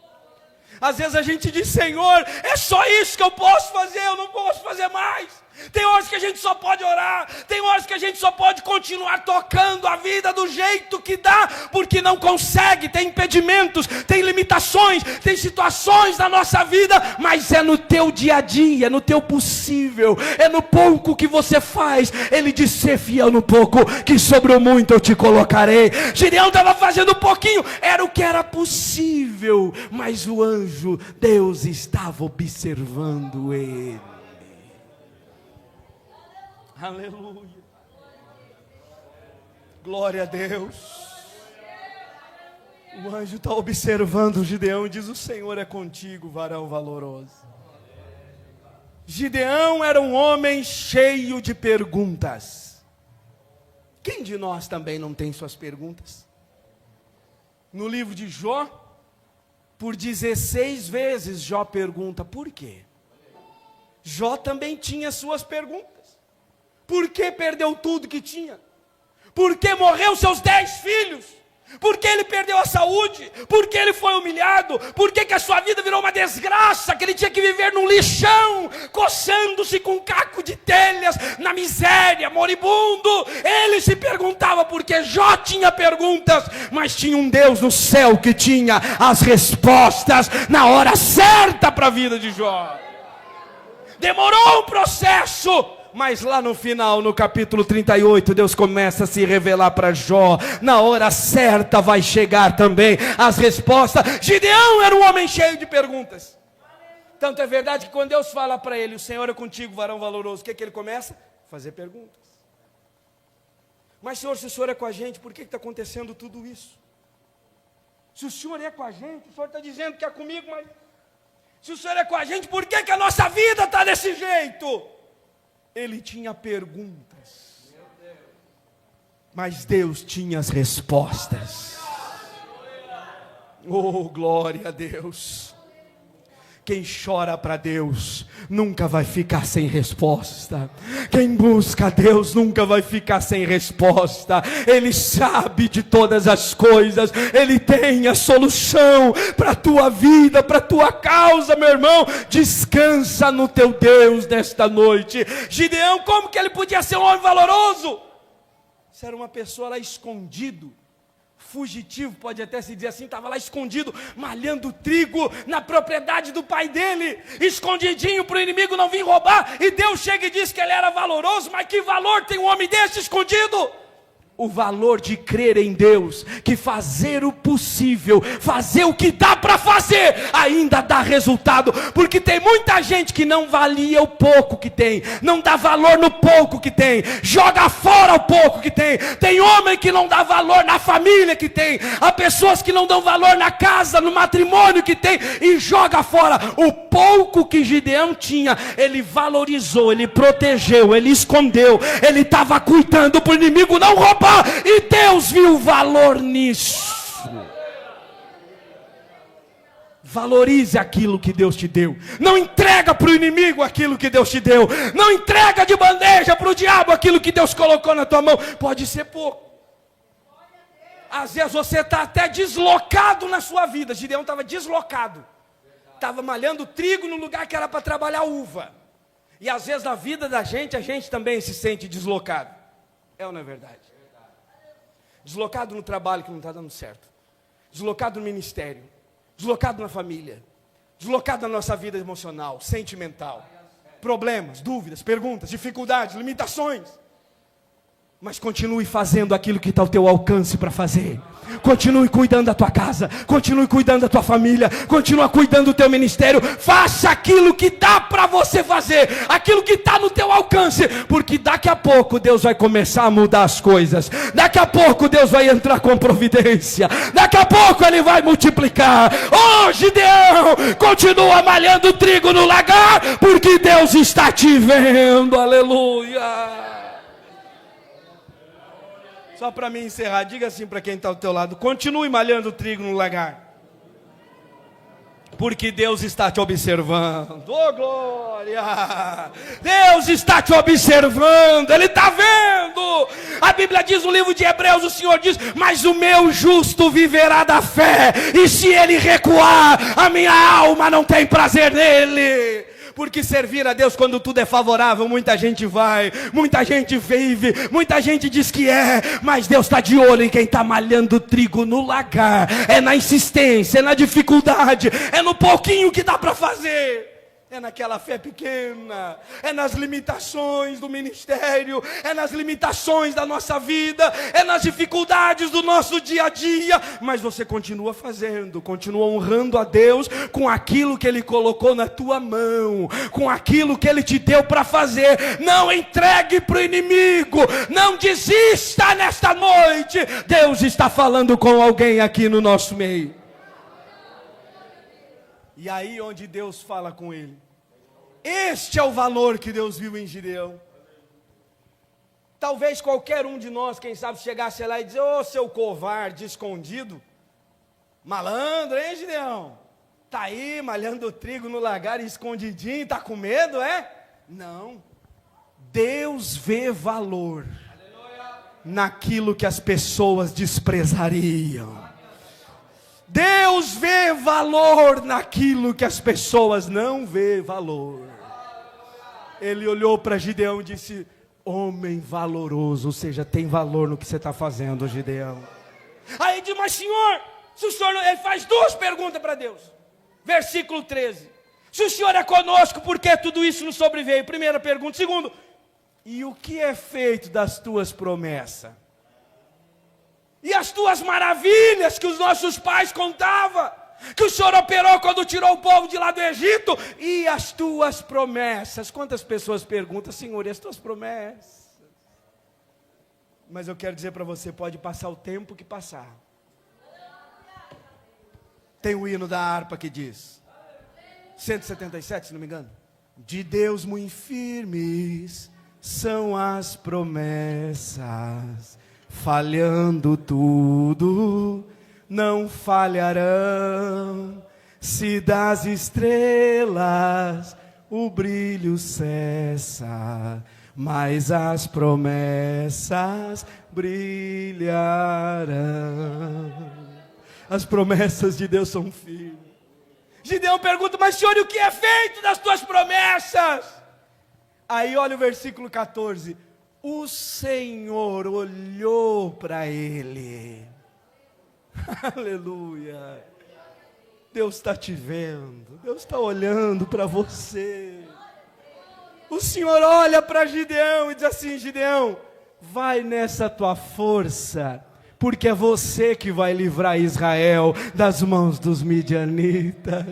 Às vezes a gente diz, Senhor, é só isso que eu posso fazer, eu não posso fazer mais. Tem horas que a gente só pode orar, tem horas que a gente só pode continuar tocando a vida do jeito que dá, porque não consegue, tem impedimentos, tem limitações, tem situações na nossa vida, mas é no teu dia a dia, é no teu possível, é no pouco que você faz. Ele disse, ser fiel no pouco, que sobre o muito eu te colocarei. Gideão estava fazendo um pouquinho, era o que era possível, mas o anjo, Deus estava observando ele. Aleluia. Glória a Deus. O anjo está observando o Gideão e diz, o Senhor é contigo, varão valoroso. Gideão era um homem cheio de perguntas. Quem de nós também não tem suas perguntas? No livro de Jó, por 16 vezes Jó pergunta, por quê? Jó também tinha suas perguntas. Por que perdeu tudo que tinha? Por que morreu seus 10 filhos? Por que ele perdeu a saúde? Por que ele foi humilhado? Por que a sua vida virou uma desgraça? Que ele tinha que viver num lixão, coçando-se com um caco de telhas, na miséria, moribundo. Ele se perguntava porque Jó tinha perguntas, mas tinha um Deus no céu que tinha as respostas na hora certa para a vida de Jó. Demorou um processo, mas lá no final, no capítulo 38, Deus começa a se revelar para Jó. Na hora certa vai chegar também as respostas. Gideão era um homem cheio de perguntas. Tanto é verdade que quando Deus fala para ele, o Senhor é contigo, varão valoroso, o que ele começa? Fazer perguntas. Mas Senhor, se o Senhor é com a gente, por que está acontecendo tudo isso? Se o Senhor é com a gente, o Senhor está dizendo que é comigo, mas se o Senhor é com a gente, por que a nossa vida está desse jeito? Ele tinha perguntas, mas Deus tinha as respostas. Oh, glória a Deus. Quem chora para Deus nunca vai ficar sem resposta. Quem busca a Deus nunca vai ficar sem resposta. Ele sabe de todas as coisas. Ele tem a solução para a tua vida, para a tua causa, meu irmão. Descansa no teu Deus nesta noite. Gideão, como que ele podia ser um homem valoroso? Se era uma pessoa lá escondido, fugitivo, pode até se dizer assim, estava lá escondido, malhando trigo na propriedade do pai dele, escondidinho para o inimigo não vir roubar, e Deus chega e diz que ele era valoroso. Mas que valor tem um homem desse escondido? O valor de crer em Deus, que fazer o possível, fazer o que dá para fazer, ainda dá resultado, porque tem muita gente que não valia o pouco que tem, não dá valor no pouco que tem, joga fora o pouco que tem homem que não dá valor na família que tem, há pessoas que não dão valor na casa, no matrimônio que tem, e joga fora o pouco que Gideão tinha. Ele valorizou, ele protegeu, ele escondeu, ele estava cuidando para o inimigo não roubar. E Deus viu valor nisso. Valorize aquilo que Deus te deu. Não entrega para o inimigo aquilo que Deus te deu. Não entrega de bandeja para o diabo aquilo que Deus colocou na tua mão. Pode ser pouco. Às vezes você está até deslocado na sua vida. Gideão estava deslocado. Estava malhando trigo no lugar que era para trabalhar uva. E às vezes na vida da gente, a gente também se sente deslocado. É ou não é verdade? Deslocado no trabalho que não está dando certo, deslocado no ministério, deslocado na família, deslocado na nossa vida emocional, sentimental. problemas, dúvidas, perguntas, dificuldades, limitações. Mas continue fazendo aquilo que está ao teu alcance para fazer. Continue cuidando da tua casa, continue cuidando da tua família, continue cuidando do teu ministério. Faça aquilo que dá para você fazer, aquilo que está no teu alcance, porque daqui a pouco Deus vai começar a mudar as coisas. Daqui a pouco Deus vai entrar com providência. Daqui a pouco Ele vai multiplicar. Oh, Gideão, continua malhando trigo no lagar, porque Deus está te vendo. Aleluia. Só para mim encerrar, diga assim para quem está ao teu lado: continue malhando trigo no lagar, porque Deus está te observando. Oh, glória! Deus está te observando, Ele está vendo. A Bíblia diz no livro de Hebreus, o Senhor diz: mas o meu justo viverá da fé, e se ele recuar, a minha alma não tem prazer nele. Porque servir a Deus quando tudo é favorável, muita gente vai, muita gente vive, muita gente diz que é, mas Deus está de olho em quem está malhando trigo no lagar. É na insistência, é na dificuldade, é no pouquinho que dá para fazer. É naquela fé pequena, é nas limitações do ministério, é nas limitações da nossa vida, é nas dificuldades do nosso dia a dia, mas você continua fazendo, continua honrando a Deus com aquilo que Ele colocou na tua mão, com aquilo que Ele te deu para fazer. Não entregue para o inimigo, não desista nesta noite. Deus está falando com alguém aqui no nosso meio. E aí onde Deus fala com ele, este é o valor que Deus viu em Gideão. Talvez qualquer um de nós, quem sabe, chegasse lá e dizer: ô, seu covarde escondido, malandro, hein, Gideão? Tá aí malhando trigo no lagar escondidinho, tá com medo, é? Não. Deus vê valor naquilo que as pessoas desprezariam. Deus vê valor naquilo que as pessoas não vê valor. Ele olhou para Gideão e disse: homem valoroso, ou seja, tem valor no que você está fazendo, Gideão. Aí ele diz: mas senhor, se o senhor não... Ele faz duas perguntas para Deus. Versículo 13: se o senhor é conosco, por que tudo isso nos sobreveio? Primeira pergunta. Segundo: e o que é feito das tuas promessas? E as tuas maravilhas que os nossos pais contavam, que o Senhor operou quando tirou o povo de lá do Egito, e as tuas promessas? Quantas pessoas perguntam: Senhor, e as tuas promessas? Mas eu quero dizer para você, pode passar o tempo que passar. Tem o hino da harpa que diz, 177, se não me engano: de Deus muito firmes são as promessas, falhando tudo, não falharão. Se das estrelas o brilho cessa, mas as promessas brilharão. As promessas de Deus são firmes. Gideão pergunta: mas Senhor, e o que é feito das tuas promessas? Aí olha o versículo 14: o Senhor olhou para ele. Aleluia. Deus está te vendo, Deus está olhando para você. O Senhor olha para Gideão e diz assim: Gideão, vai nessa tua força, porque é você que vai livrar Israel das mãos dos midianitas.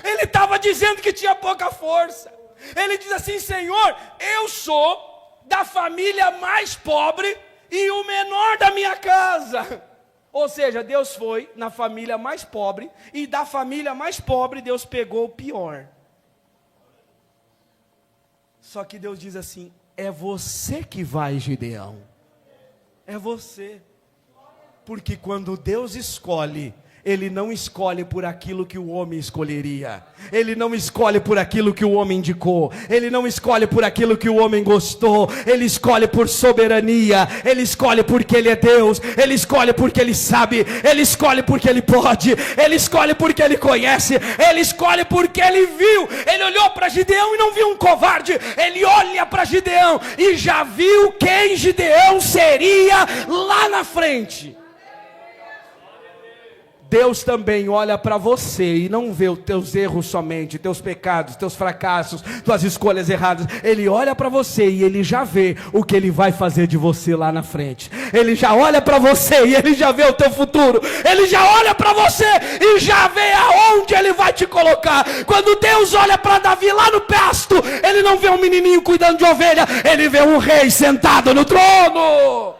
Ele estava dizendo que tinha pouca força. Ele diz assim: Senhor, eu sou da família mais pobre e o menor da minha casa. Ou seja, Deus foi na família mais pobre, e da família mais pobre Deus pegou o pior. Só que Deus diz assim: é você que vai, Gideão. É você. Porque quando Deus escolhe, Ele não escolhe por aquilo que o homem escolheria. Ele não escolhe por aquilo que o homem indicou. Ele não escolhe por aquilo que o homem gostou. Ele escolhe por soberania. Ele escolhe porque Ele é Deus. Ele escolhe porque Ele sabe. Ele escolhe porque Ele pode. Ele escolhe porque Ele conhece. Ele escolhe porque Ele viu. Ele olhou para Gideão e não viu um covarde. Ele olha para Gideão e já viu quem Gideão seria lá na frente. Deus também olha para você e não vê os teus erros somente, teus pecados, teus fracassos, tuas escolhas erradas. Ele olha para você e Ele já vê o que Ele vai fazer de você lá na frente. Ele já olha para você e Ele já vê o teu futuro. Ele já olha para você e já vê aonde Ele vai te colocar. Quando Deus olha para Davi lá no pasto, Ele não vê um menininho cuidando de ovelha, Ele vê um rei sentado no trono.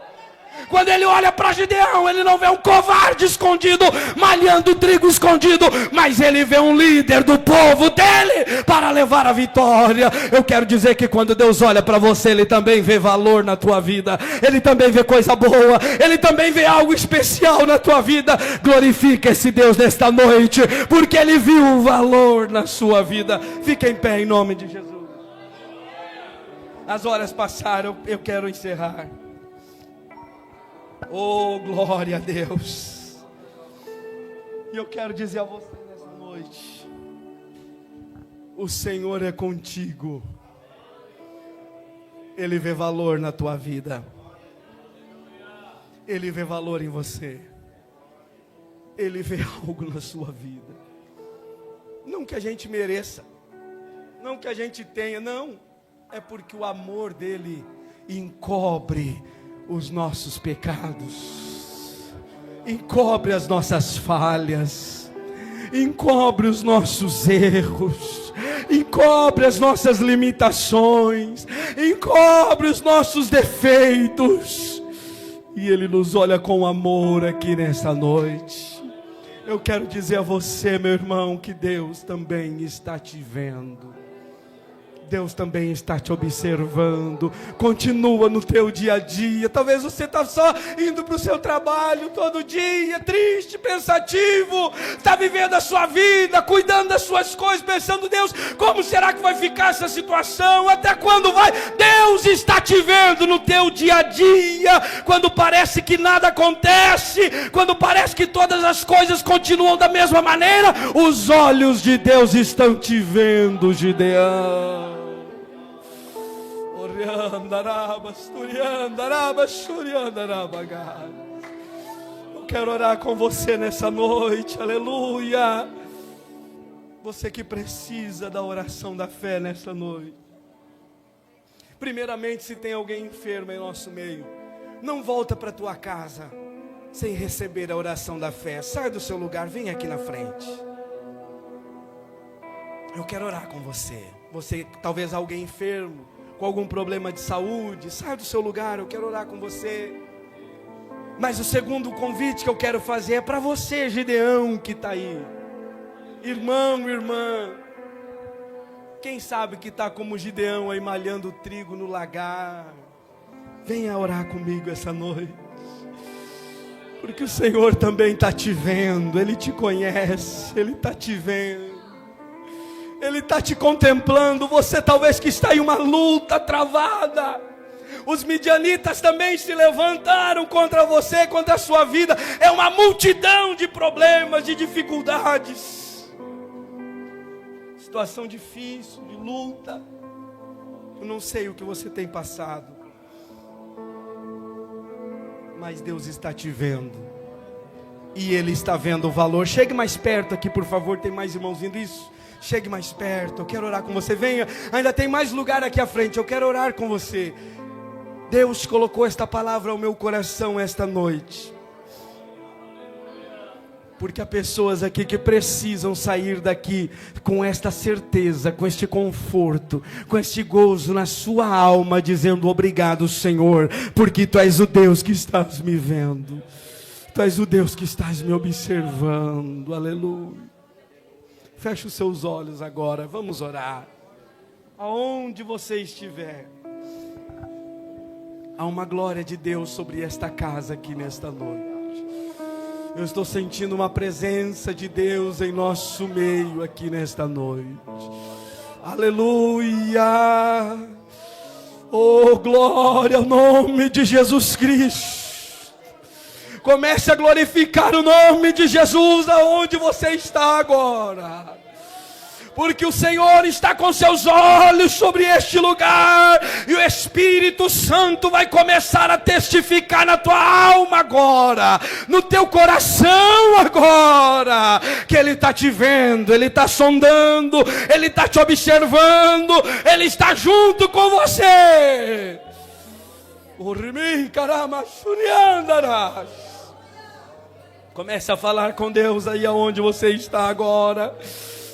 Quando Ele olha para Gideão, Ele não vê um covarde escondido, malhando trigo escondido, mas Ele vê um líder do povo dele, para levar a vitória. Eu quero dizer que quando Deus olha para você, Ele também vê valor na tua vida, Ele também vê coisa boa, Ele também vê algo especial na tua vida. Glorifica esse Deus nesta noite, porque Ele viu o valor na sua vida. Fica em pé em nome de Jesus. As horas passaram, eu quero encerrar. Oh, glória a Deus. E eu quero dizer a você nessa noite: o Senhor é contigo. Ele vê valor na tua vida. Ele vê valor em você. Ele vê algo na sua vida. Não que a gente mereça, não que a gente tenha, não. É porque o amor dele encobre os nossos pecados, encobre as nossas falhas, encobre os nossos erros, encobre as nossas limitações, encobre os nossos defeitos, e Ele nos olha com amor aqui nessa noite. Eu quero dizer a você, meu irmão, que Deus também está te vendo. Deus também está te observando. Continua no teu dia a dia. Talvez você está só indo para o seu trabalho todo dia, triste, pensativo, está vivendo a sua vida, cuidando das suas coisas, pensando: Deus, como será que vai ficar essa situação? Até quando vai? Deus está te vendo no teu dia a dia, quando parece que nada acontece, quando parece que todas as coisas continuam da mesma maneira. Os olhos de Deus estão te vendo, Gideão. Eu quero orar com você nessa noite, aleluia. Você que precisa da oração da fé nessa noite. Primeiramente, se tem alguém enfermo em nosso meio, não volta para tua casa sem receber a oração da fé. Sai do seu lugar, vem aqui na frente. Eu quero orar com você. Você, talvez alguém enfermo, com algum problema de saúde, sai do seu lugar, eu quero orar com você. Mas o segundo convite que eu quero fazer é para você, Gideão, que está aí. Irmão, irmã, quem sabe que está como Gideão aí malhando trigo no lagar, venha orar comigo essa noite. Porque o Senhor também está te vendo, Ele te conhece, Ele está te vendo. Ele está te contemplando. Você talvez que está em uma luta travada. Os midianitas também se levantaram contra você, contra a sua vida. É uma multidão de problemas, de dificuldades. Situação difícil, de luta. Eu não sei o que você tem passado, mas Deus está te vendo. E Ele está vendo o valor. Chegue mais perto aqui, por favor. Tem mais irmãos vindo. Isso. Chegue mais perto, eu quero orar com você. Venha, ainda tem mais lugar aqui à frente. Eu quero orar com você. Deus colocou esta palavra ao meu coração esta noite, porque há pessoas aqui que precisam sair daqui com esta certeza, com este conforto, com este gozo na sua alma, dizendo: obrigado, Senhor, porque Tu és o Deus que estás me vendo, Tu és o Deus que estás me observando. Aleluia. Feche os seus olhos agora, vamos orar. Aonde você estiver, há uma glória de Deus sobre esta casa aqui nesta noite. Eu estou sentindo uma presença de Deus em nosso meio aqui nesta noite. Aleluia. Oh, glória ao nome de Jesus Cristo. Comece a glorificar o nome de Jesus aonde você está agora. porque o Senhor está com seus olhos sobre este lugar, e o Espírito Santo vai começar a testificar na tua alma agora, no teu coração agora, que Ele está te vendo, Ele está sondando, Ele está te observando, Ele está junto com você. Comece a falar com Deus aí aonde você está agora.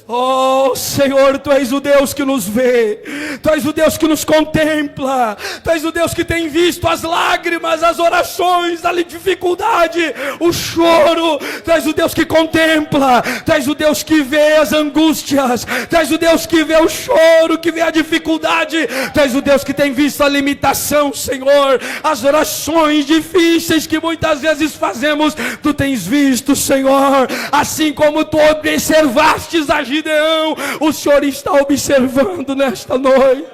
Oh Senhor, Tu és o Deus que nos vê, Tu és o Deus que nos contempla, Tu és o Deus que tem visto as lágrimas, as orações, a dificuldade, o choro. Tu és o Deus que contempla, Tu és o Deus que vê as angústias, Tu és o Deus que vê o choro, que vê a dificuldade, Tu és o Deus que tem visto a limitação, Senhor, as orações difíceis que muitas vezes fazemos. Tu tens visto, Senhor, assim como Tu observastes a Gideão, o Senhor está observando nesta noite.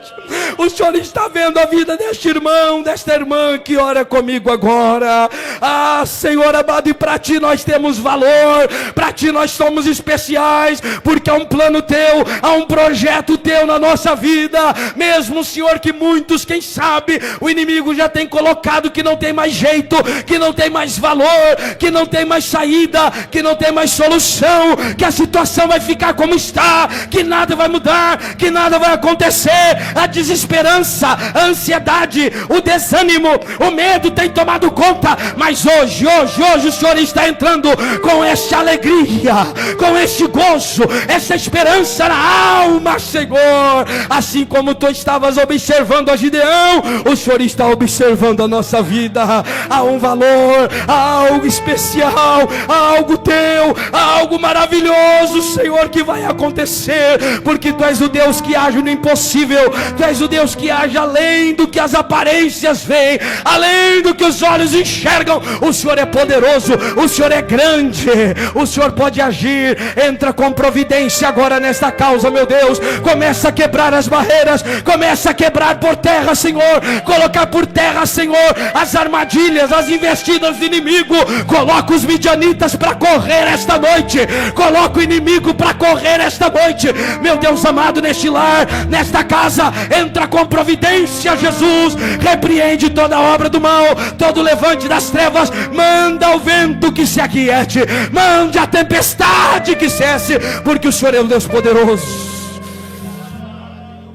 O Senhor está vendo a vida deste irmão, desta irmã que ora comigo agora. Ah, Senhor amado, e para Ti nós temos valor, para Ti nós somos especiais, porque há um plano Teu, há um projeto Teu na nossa vida. Mesmo, Senhor, que muitos, quem sabe, o inimigo já tem colocado que não tem mais jeito, que não tem mais valor, que não tem mais saída, que não tem mais solução, que a situação vai ficar como está, que nada vai mudar, que nada vai acontecer. A desesperança, a ansiedade, o desânimo, o medo tem tomado conta, mas hoje o Senhor está entrando com esta alegria, com este gozo, essa esperança na alma, Senhor. Assim como Tu estavas observando a Gideão, o Senhor está observando a nossa vida. Há um valor, há algo especial, há algo Teu, há algo maravilhoso, Senhor, que vai acontecer, porque Tu és o Deus que age no impossível, Tu és o Deus que age além do que as aparências veem, além do que os olhos enxergam. O Senhor é poderoso, o Senhor é grande, o Senhor pode agir. Entra com providência agora nesta causa, meu Deus. Começa a quebrar as barreiras, começa a quebrar por terra, Senhor, colocar por terra, Senhor, as armadilhas, as investidas do inimigo. Coloca os midianitas para correr esta noite, coloca o inimigo para correr esta noite, meu Deus amado, neste lar, nesta casa. Entra com providência, Jesus. Repreende toda obra do mal, todo levante das trevas. Manda o vento que se aquiete, mande a tempestade que cesse, porque o Senhor é um Deus poderoso.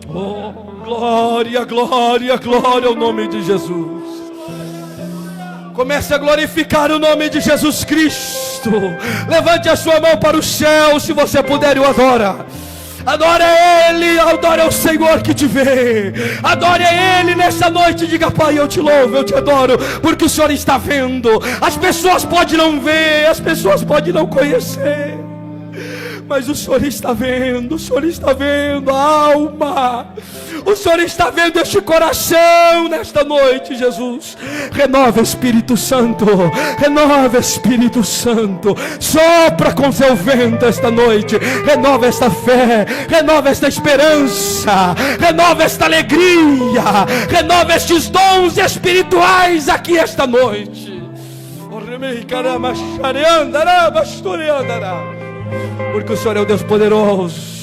Oh, glória, glória, glória ao nome de Jesus. Comece a glorificar o nome de Jesus Cristo. Levante a sua mão para o céu, se você puder, e o adora. Adore a Ele, adore ao Senhor que te vê. Adore a Ele nessa noite. Diga: Pai, eu te louvo, eu te adoro, porque o Senhor está vendo. As pessoas podem não ver, as pessoas podem não conhecer, mas o Senhor está vendo, o Senhor está vendo a alma, o Senhor está vendo este coração nesta noite, Jesus. Renova, Espírito Santo, renova, Espírito Santo, sopra com seu vento esta noite, renova esta fé, renova esta esperança, renova esta alegria, renova estes dons espirituais aqui esta noite. Porque o Senhor é o Deus poderoso,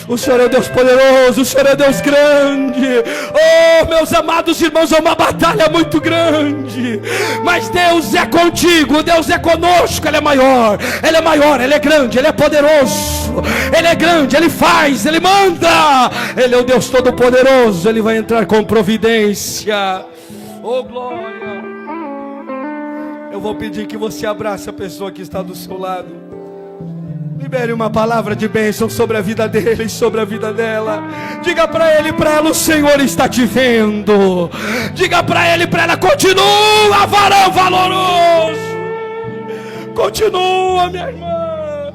o Senhor é o Deus poderoso, o Senhor é Deus grande. Oh, meus amados irmãos, é uma batalha muito grande, mas Deus é contigo, Deus é conosco. Ele é maior, Ele é grande, Ele é poderoso, Ele é grande, Ele faz, Ele manda. Ele é o Deus todo poderoso, Ele vai entrar com providência. Oh, glória. Eu vou pedir que você abrace a pessoa que está do seu lado. Libere uma palavra de bênção sobre a vida dele e sobre a vida dela. Diga para ele e para ela: o Senhor está te vendo. Diga para ele e para ela: continua, varão valoroso. Continua, minha irmã.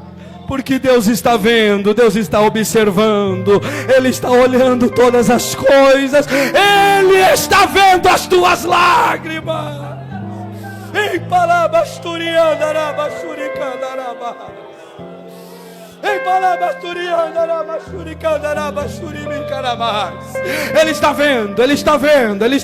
Porque Deus está vendo, Deus está observando, Ele está olhando todas as coisas, Ele está vendo as tuas lágrimas. Ei, palabasturiandarabasturicandarabá. Ele está vendo, ele está vendo, ele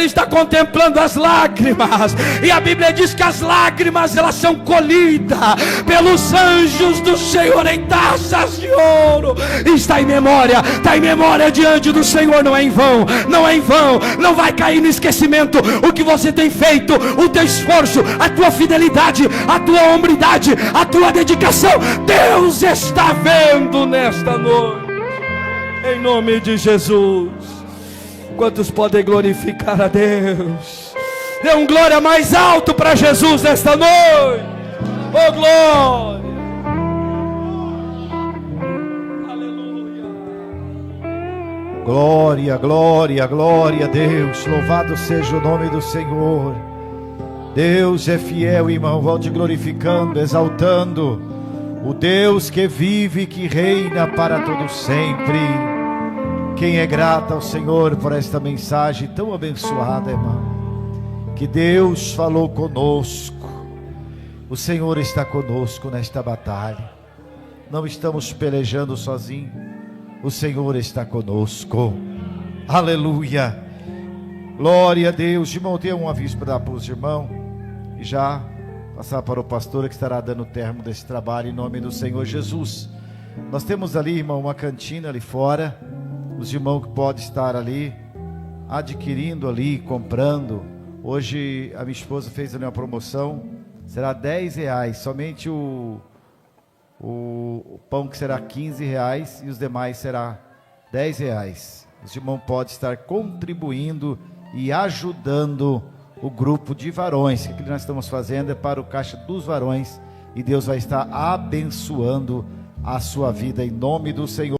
está contemplando as lágrimas. E a Bíblia diz que as lágrimas elas são colhidas pelos anjos do Senhor em taças de ouro. E está em memória diante do Senhor. Não é em vão, não é em vão. Não vai cair no esquecimento o que você tem feito, o teu esforço, a tua fidelidade, a tua hombridade, a tua dedicação. Deus está vendo nesta noite, em nome de Jesus. Quantos podem glorificar a Deus? Dê um glória mais alto para Jesus nesta noite. Oh glória, aleluia. Glória, glória, glória a Deus. Louvado seja o nome do Senhor. Deus é fiel, irmão. Vão te glorificando, exaltando o Deus que vive e que reina para todo sempre. Quem é grato ao Senhor por esta mensagem tão abençoada, irmão, que Deus falou conosco. O Senhor está conosco nesta batalha. Não estamos pelejando sozinhos. O Senhor está conosco. Aleluia. Glória a Deus. Irmão, tem um aviso para dar para os irmãos. E já passar para o pastor que estará dando termo desse trabalho em nome do Senhor Jesus. Nós temos ali, irmão, uma cantina ali fora. Os irmãos que podem estar ali adquirindo ali, comprando. Hoje a minha esposa fez ali uma promoção. Será R$10. Somente o pão que será R$15 e os demais será R$10. Os irmãos podem estar contribuindo e ajudando o grupo de varões. O que nós estamos fazendo é para o Caixa dos Varões, e Deus vai estar abençoando a sua vida em nome do Senhor.